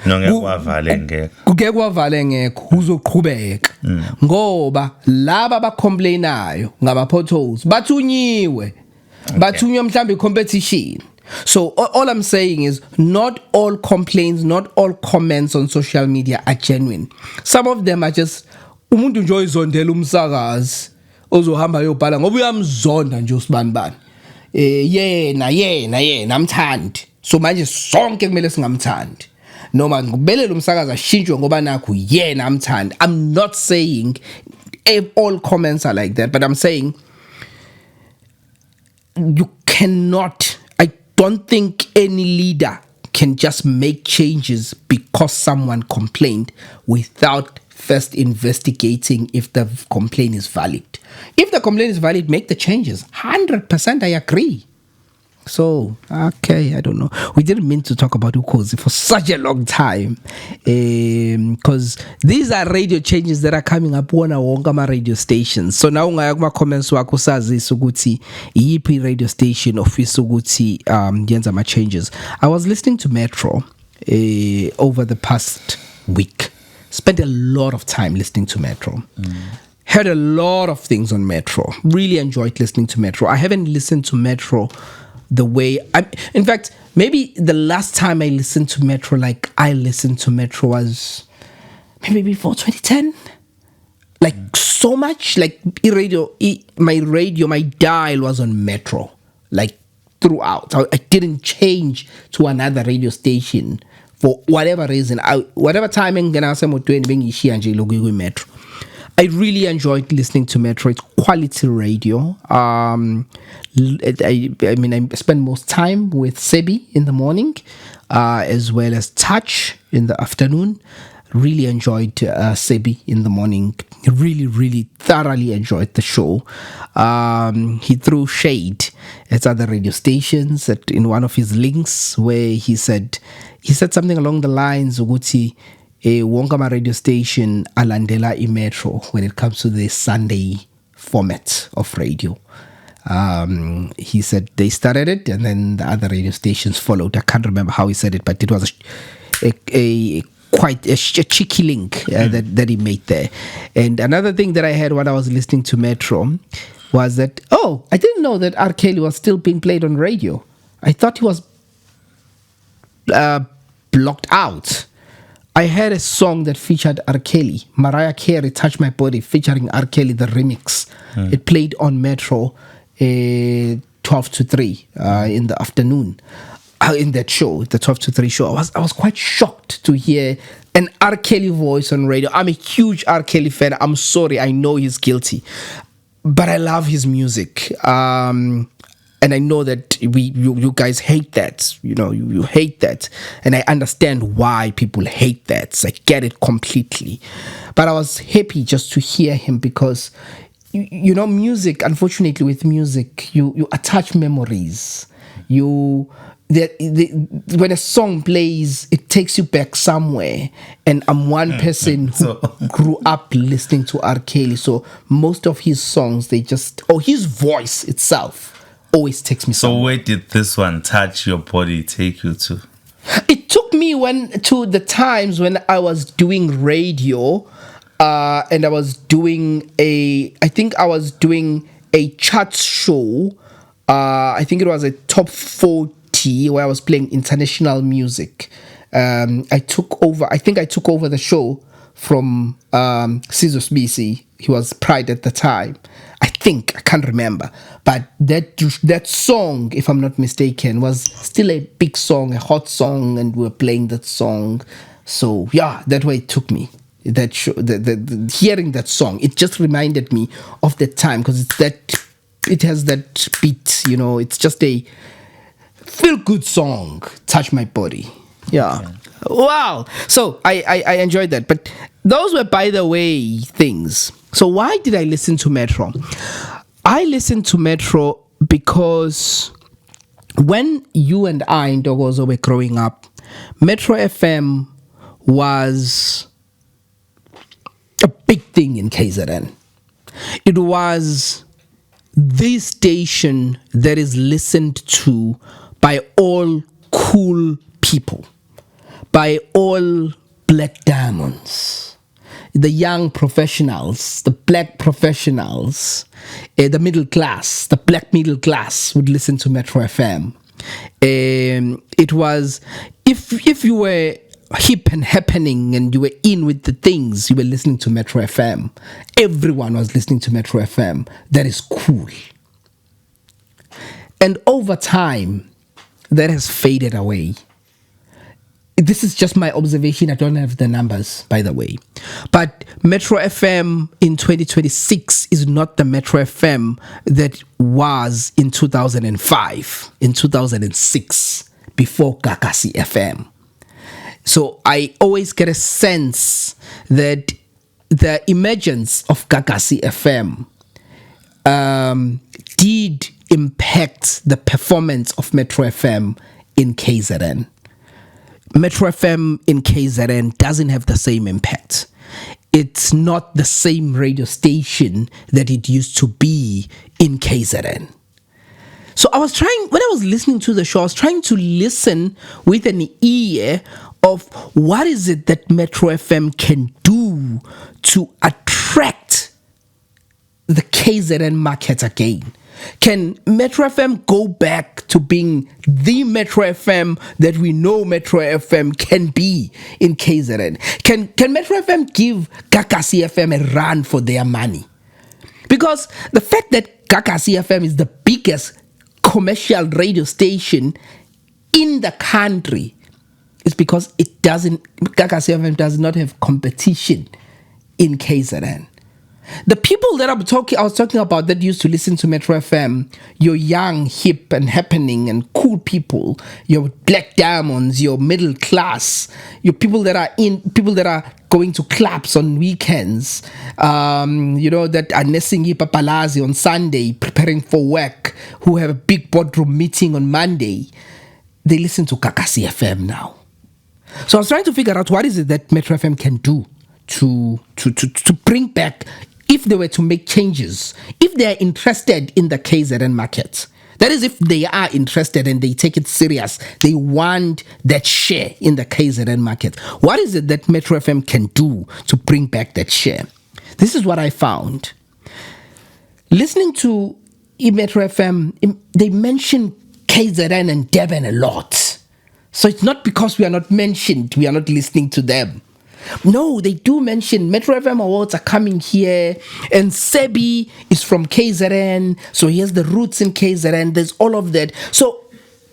no ngekwavala ngeke Kuke kwavale ngekho uzoqhubeka ngoba laba abacomplainayo ngaba potholes bathunyiwe bathunywa mhlambe competition. So all I'm saying is not all complaints, not all comments on social media are genuine. Some of them are just umuntu nje oyizondela umsakazi ozohamba yobhala ngoba uyamzonda nje usibanibani yena amthandi so manje sonke kumele singamthandi noma ngibelele umsakazi ashintshwe ngoba nakho yena amthandi. I'm not saying all comments are like that, but I'm saying you cannot, I don't think any leader can just make changes because someone complained without first investigating if the complaint is valid. If the complaint is valid, make the changes. 100% I agree. So, okay, I don't know. We didn't mean to talk about Ukhozi for such a long time because these are radio changes that are coming up on our radio stations. So now ungaya kuma comments wakho sazisa ukuthi yipi radio station ofisa ukuthi yenza ama changes. I was listening to Metro over the past week. Spent a lot of time listening to Metro. Heard a lot of things on Metro. Really enjoyed listening to Metro. I haven't listened to Metro the way in fact, maybe the last time I listened to Metro like I listened to Metro was maybe before 2010. Like so much, like my dial was on Metro, like throughout. I didn't change to another radio station for whatever reason. Whatever timing Metro. I really enjoyed listening to Metro. It's quality radio. I spend most time with Sebi in the morning, as well as Touch in the afternoon. Really enjoyed Sebi in the morning. Really, really thoroughly enjoyed the show. He threw shade at other radio stations in one of his links where he said something along the lines of Uguti. Wonkama radio station alandela Metro when it comes to the Sunday format of radio. He said they started it and then the other radio stations followed. I can't remember how he said it, but it was quite a cheeky link that he made there. And another thing that I heard when I was listening to Metro was that, I didn't know that R. Kelly was still being played on radio. I thought he was blocked out. I heard a song that featured R. Kelly, Mariah Carey, Touch My Body, featuring R. Kelly, the remix. It played on Metro 12 to 3 in the afternoon. In that show, the 12 to 3 show, I was quite shocked to hear an R. Kelly voice on radio. I'm a huge R. Kelly fan. I'm sorry, I know he's guilty. But I love his music. And I know that you guys hate that. You hate that. And I understand why people hate that. So I get it completely. But I was happy just to hear him because, music, unfortunately with music, you attach memories. When a song plays, it takes you back somewhere. And I'm one person who grew up listening to R. Kelly. So most of his songs, his voice itself always takes me somewhere. So where did this one, Touch Your Body, take you to? It took me to the times when I was doing radio and I was doing a charts show. I think it was a top 40 where I was playing international music. I took over the show from Sizos BC. He was Pride at the time. I think, I can't remember. But that song, if I'm not mistaken, was still a big song, a hot song, and we were playing that song. So yeah, that way it took me. That hearing that song, it just reminded me of that time, because it has that beat, it's just a feel good song, touch my body. Yeah. Okay. Wow. So I enjoyed that. But those were, by the way, things. So why did I listen to Metro? I listened to Metro because when you and I in Ntokozo were growing up, Metro FM was a big thing in KZN. It was the station that is listened to by all cool people, by all black diamonds, the young professionals, the black professionals, the middle class, the black middle class would listen to Metro FM. It was, if you were hip and happening and you were in with the things, you were listening to Metro FM. Everyone was listening to Metro FM. That is cool. And over time, that has faded away. This is just my observation. I don't have the numbers, by the way. But Metro FM in 2026 is not the Metro FM that was in 2005, in 2006, before Gagasi FM. So I always get a sense that the emergence of Gagasi FM did impact the performance of Metro FM in KZN. Metro FM in KZN doesn't have the same impact. It's not the same radio station that it used to be in KZN. So I was trying, when I was listening to the show, I was trying to listen with an ear of what is it that Metro FM can do to attract the KZN market again. Can Metro FM go back to being the Metro FM that we know Metro FM can be in KZN? Can Metro FM give Gagasi FM a run for their money? Because the fact that Gagasi FM is the biggest commercial radio station in the country is because Gagasi FM does not have competition in KZN. The people that I was talking about that used to listen to Metro FM, your young, hip and happening and cool people, your black diamonds, your middle class, your people that are going to clubs on weekends, that are nesting papalazi on Sunday, preparing for work, who have a big boardroom meeting on Monday, they listen to Gagasi FM now. So I was trying to figure out what is it that Metro FM can do to bring back, if they were to make changes, if they are interested in the KZN market. That is, if they are interested and they take it serious, they want that share in the KZN market. What is it that Metro FM can do to bring back that share? This is what I found. Listening to Metro FM, they mention KZN and Durban a lot. So it's not because we are not mentioned, we are not listening to them. No, they do mention Metro FM awards are coming here, and Sebi is from KZN, so he has the roots in KZN. There's all of that. So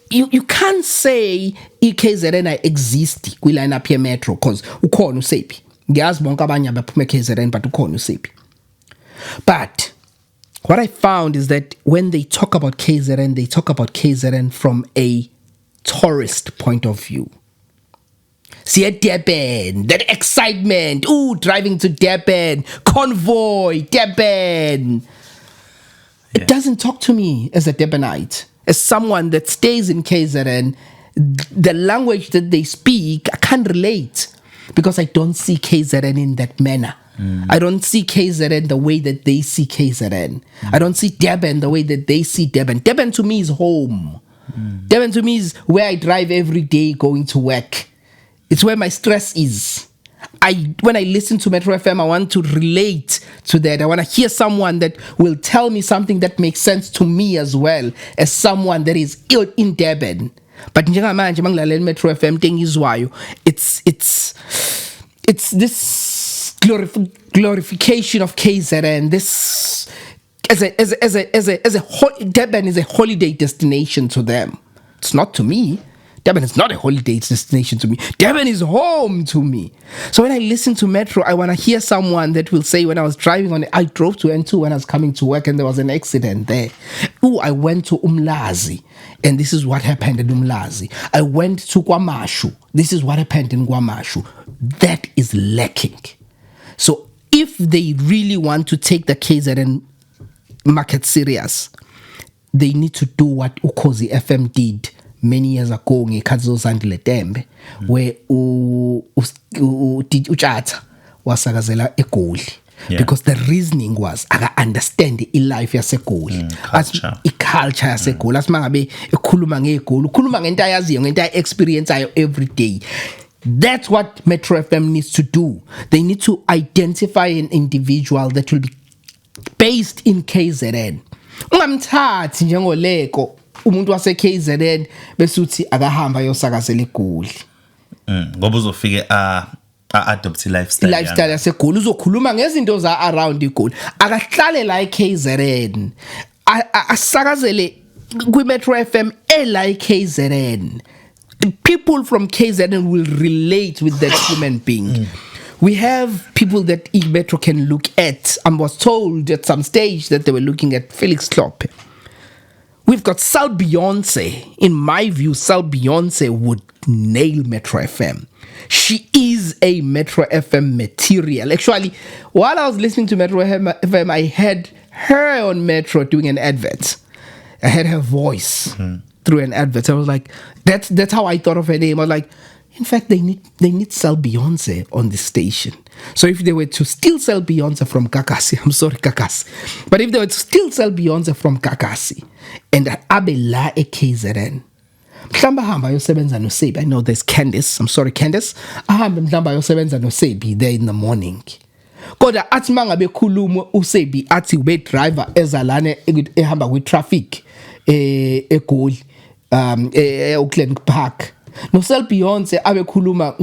you can't say KZN exists kwi-line up here Metro because ukhona uSebi. Ngiyazi bonke abanye abaphuma KZN, but ukhona uSebi. But what I found is that when they talk about KZN, they talk about KZN from a tourist point of view. See at Durban, that excitement, driving to Durban, convoy, Durban. It doesn't talk to me as a Durbanite, as someone that stays in KZN. The language that they speak, I can't relate because I don't see KZN in that manner. I don't see KZN the way that they see KZN. I don't see Durban the way that they see Durban. Durban to me is home. Durban to me is where I drive every day going to work. It's where my stress is. When I listen to Metro FM, I want to relate to that. I want to hear someone that will tell me something that makes sense to me as well as someone that is in Durban. But njengamanje mangilalela Metro FM tengizwayo, it's this glorification of KZN, this Durban is a holiday destination to them. It's not to me. Durban is not a holiday destination to me. Durban is home to me. So when I listen to Metro, I want to hear someone that will say, when I was driving on it, I drove to N2 when I was coming to work and there was an accident there. Oh, I went to Umlazi and this is what happened in Umlazi. I went to Kwamashu. This is what happened in Kwamashu. That is lacking. So if they really want to take the KZN market serious, they need to do what Ukhozi FM did many years ago ngekhathi zozandile Tembe, where uTjatha wasakazela eGoli. Because the reasoning was aka understand life yaseGoli, culture yaseGoli. Asimangabe ekhuluma ngeGoli, ukhuluma ngento ayaziyo, ngento experience ayo every day. That's what Metro FM needs to do. They need to identify an individual that will be based in KZN. Ungamthathi njengoleko umuntu wase KZN bese uthi akahamba yosakazela eGoli. Ngoba uzofike adopt lifestyle yaseGoli, uzokhuluma ngezinto za around eGoli, akahlale la eKZN, asakazele kwi Metro FM la eKZN. People from KZN will relate with that human being. We have people that Metro can look at. I was told at some stage that they were looking at Felix Klopp. We've got Sal Beyonce. In my view, Sal Beyonce would nail Metro FM. She is a Metro FM material. Actually, while I was listening to Metro FM, I had her on Metro doing an advert. I had her voice through an advert. I was like, that's how I thought of her name. I was like, in fact, they need Sal Beyonce on the station. So if they were to still sell Beyonce from Kakasi, I'm sorry, Kakasi, but if they were to still sell Beyonce from Kakasi and Abela KZN, mhlamba hamba yosebenza no Sebi. I know there's Candice. I'm sorry, Candice. Ahamba mhlamba yosebenza no Sebi there in the morning. Kodwa athi mangabe khuluma uSebi athi ube driver ezalane ehamba kwi traffic eGoli Oakland Park. No Sal Beyonce abekhuluma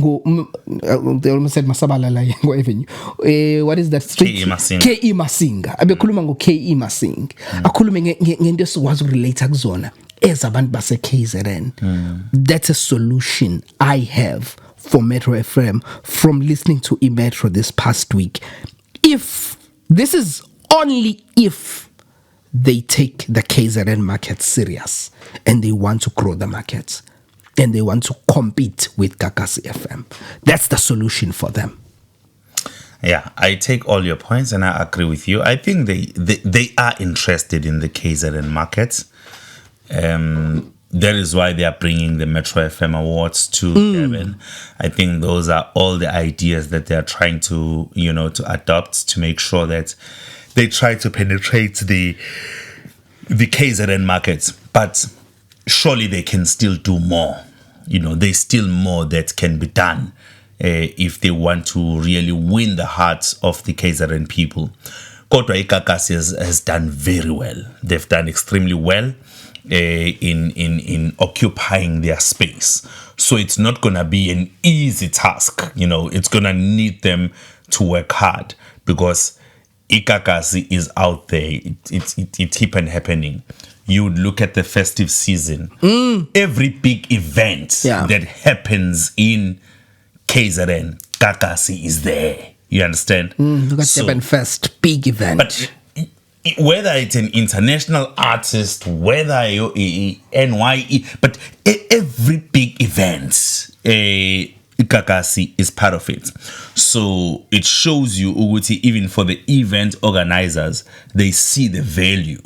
they almost said Masabalala Yango Avenue. What is that street? KE Masinga. Abekhuluma ngo KE Masinga. Akhulume ngento esikwazi ukurelate kuzona ezabantu base KZN. That's a solution I have for Metro FM from listening to eMetro this past week. If this is only if they take the KZN market serious and they want to grow the market and they want to compete with Kakasi FM. That's the solution for them. Yeah, I take all your points and I agree with you. I think they are interested in the KZN market. That is why they are bringing the Metro FM Awards to Durban. I think those are all the ideas that they are trying to, to adopt to make sure that they try to penetrate the KZN markets. But surely they can still do more. There's still more that can be done if they want to really win the hearts of the KZN people. Kodwa Kakasi has done very well. They've done extremely well in occupying their space. So it's not going to be an easy task. It's going to need them to work hard because Kakasi is out there. It's hip and happening. You look at the festive season. Every big event that happens in KZN, Kakasi is there. You understand? Look at Durban Fest, big event. But whether it's an international artist, whether you're NYE, but every big event, Kakasi is part of it. So it shows you, Uguti, even for the event organizers, they see the value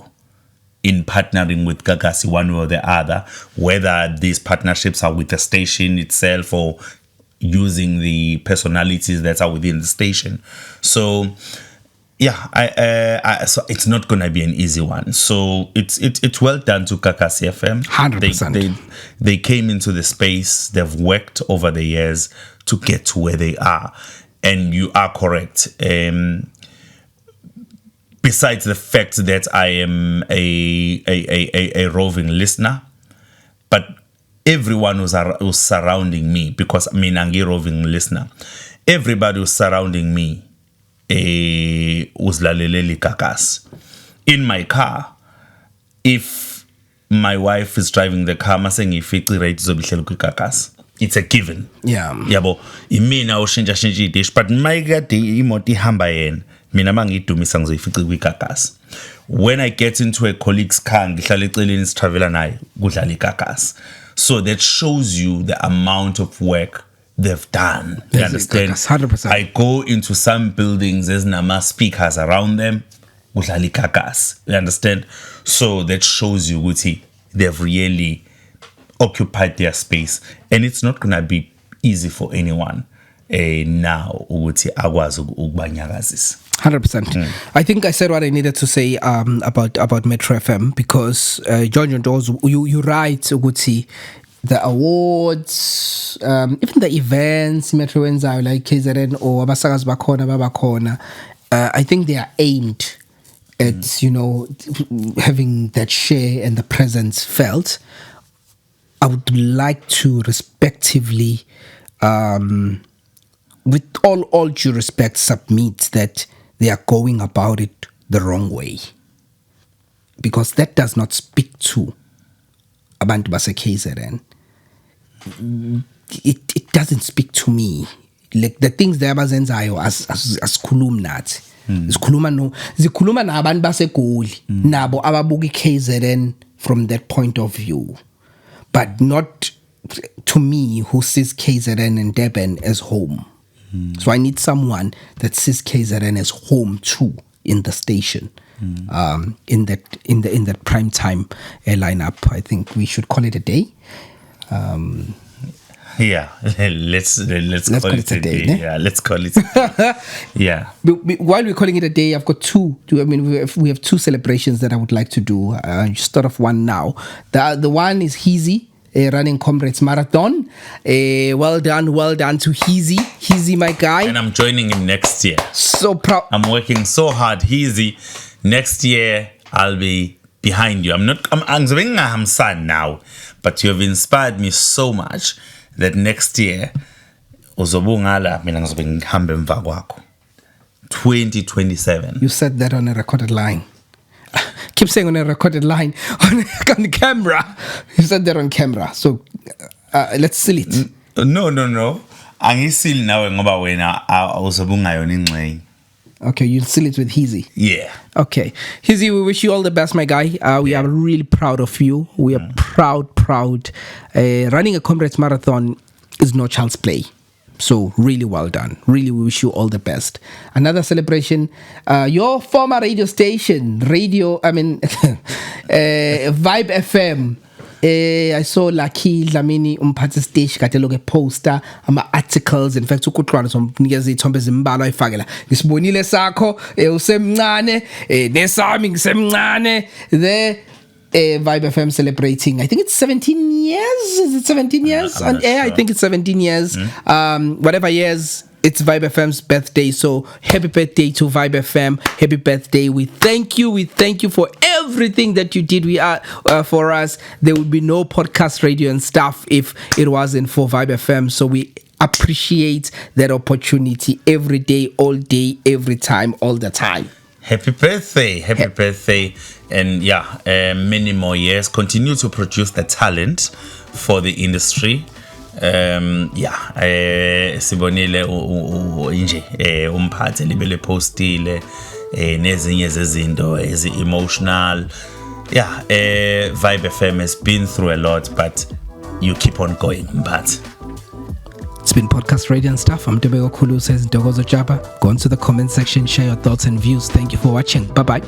in partnering with Kakasi one way or the other, whether these partnerships are with the station itself or using the personalities that are within the station. So yeah, so it's not going to be an easy one. So it's well done to Kakasi FM. 100%. They came into the space. They've worked over the years to get to where they are. And you are correct. Besides the fact that I am a roving listener, but everyone who's surrounding me, because I'm a roving listener, everybody who's surrounding me uzlaleleli Kakasi. in my car, if my wife is driving the car, masengiyifici rate izobihlela kwigagasi. It's a given. Yeah. Yabo, imina ushintsha idish, but mayikade imoto ihamba yena, mina mangidumisa ngizoyifici kwigagasi. When I get into a colleague's car, ngihlala eceleni sitravela naye, kudlala igagasi. So that shows you the amount of work they've done. You understand? 100%. I go into some buildings, there's nama speakers around them, kudlala igagasi. You understand? So that shows you ukuthi they've really occupied their space, and it's not gonna be easy for anyone now ukuthi akwazi ukubanyakazisa. 100%. I think I said what I needed to say about Metro FM because John Doors, you write ukuthi the awards, even the events Metro wenzayo like KZN or abasakazi bakhona babakhona, I think they are aimed at having that share and the presence felt. I would like to respectively, with all due respect, submit that they are going about it the wrong way. Because that does not speak to abantu base KZN. It doesn't speak to me. Like the things they abazenzayo as khuluma nathi. Zikhuluma nabantu baseGoli nabo ababuka iKZN from that point of view. But not to me who sees KZN and Durban as home. So I need someone that sees KZN as home too in the station, in that prime time lineup. I think we should call it a day. Yeah, let's call it a day. Yeah, let's call it. Yeah. While we're calling it a day, I've got two. I mean, we have two celebrations that I would like to do. Start off one now. The one is Heezy. Running Comrades Marathon. Well done to Heezy, my guy. And I'm joining him next year. So proud. I'm working so hard. Heezy, next year I'll be behind you. I'm sad now, but you have inspired me so much that next year uzobungala mina ngizobe ngihambe emva kwakho. 2027. You said that on a recorded line. Keep saying on a recorded line on camera. You said that on camera. So let's seal it. No. Angisili nawe ngoba wena awuzobungayona ingxenye. Okay, you'll seal it with Heezy. Yeah. Okay. Heezy, we wish you all the best, my guy. We are really proud of you. We are proud. Running a Comrades Marathon is no child's play. So really well done. Really, we wish you all the best. Another celebration, your former radio station, Vibe FM. I saw Lucky Dlamini umphathi stage kade loke poster ama-articles. In fact ukuqwana somnikeza ithombe ezimbalwa ayifakela ngisibonile sakho usemncane nesami ngisemncane the Vibe FM celebrating, I think it's 17 years. Is it 17 years on air? Sure. I think it's 17 years. Whatever years, it's Vibe FM's birthday. So happy birthday to Vibe FM. Happy birthday. We thank you. We thank you for everything that you did. We are for us. There would be no podcast radio and stuff if it wasn't for Vibe FM. So we appreciate that opportunity every day, all day, every time, all the time. Happy birthday. And many more years. Continue to produce the talent for the industry. Sibonile nje umphathi libele postile nezinye zezinto ezi-emotional. Vibe FM has been through a lot, but you keep on going, mphathi. It's been Podcast Radio and Stuff. I'm Debego Kulu, says Ntokozo Jaba. Go into the comment section, share your thoughts and views. Thank you for watching. Bye-bye.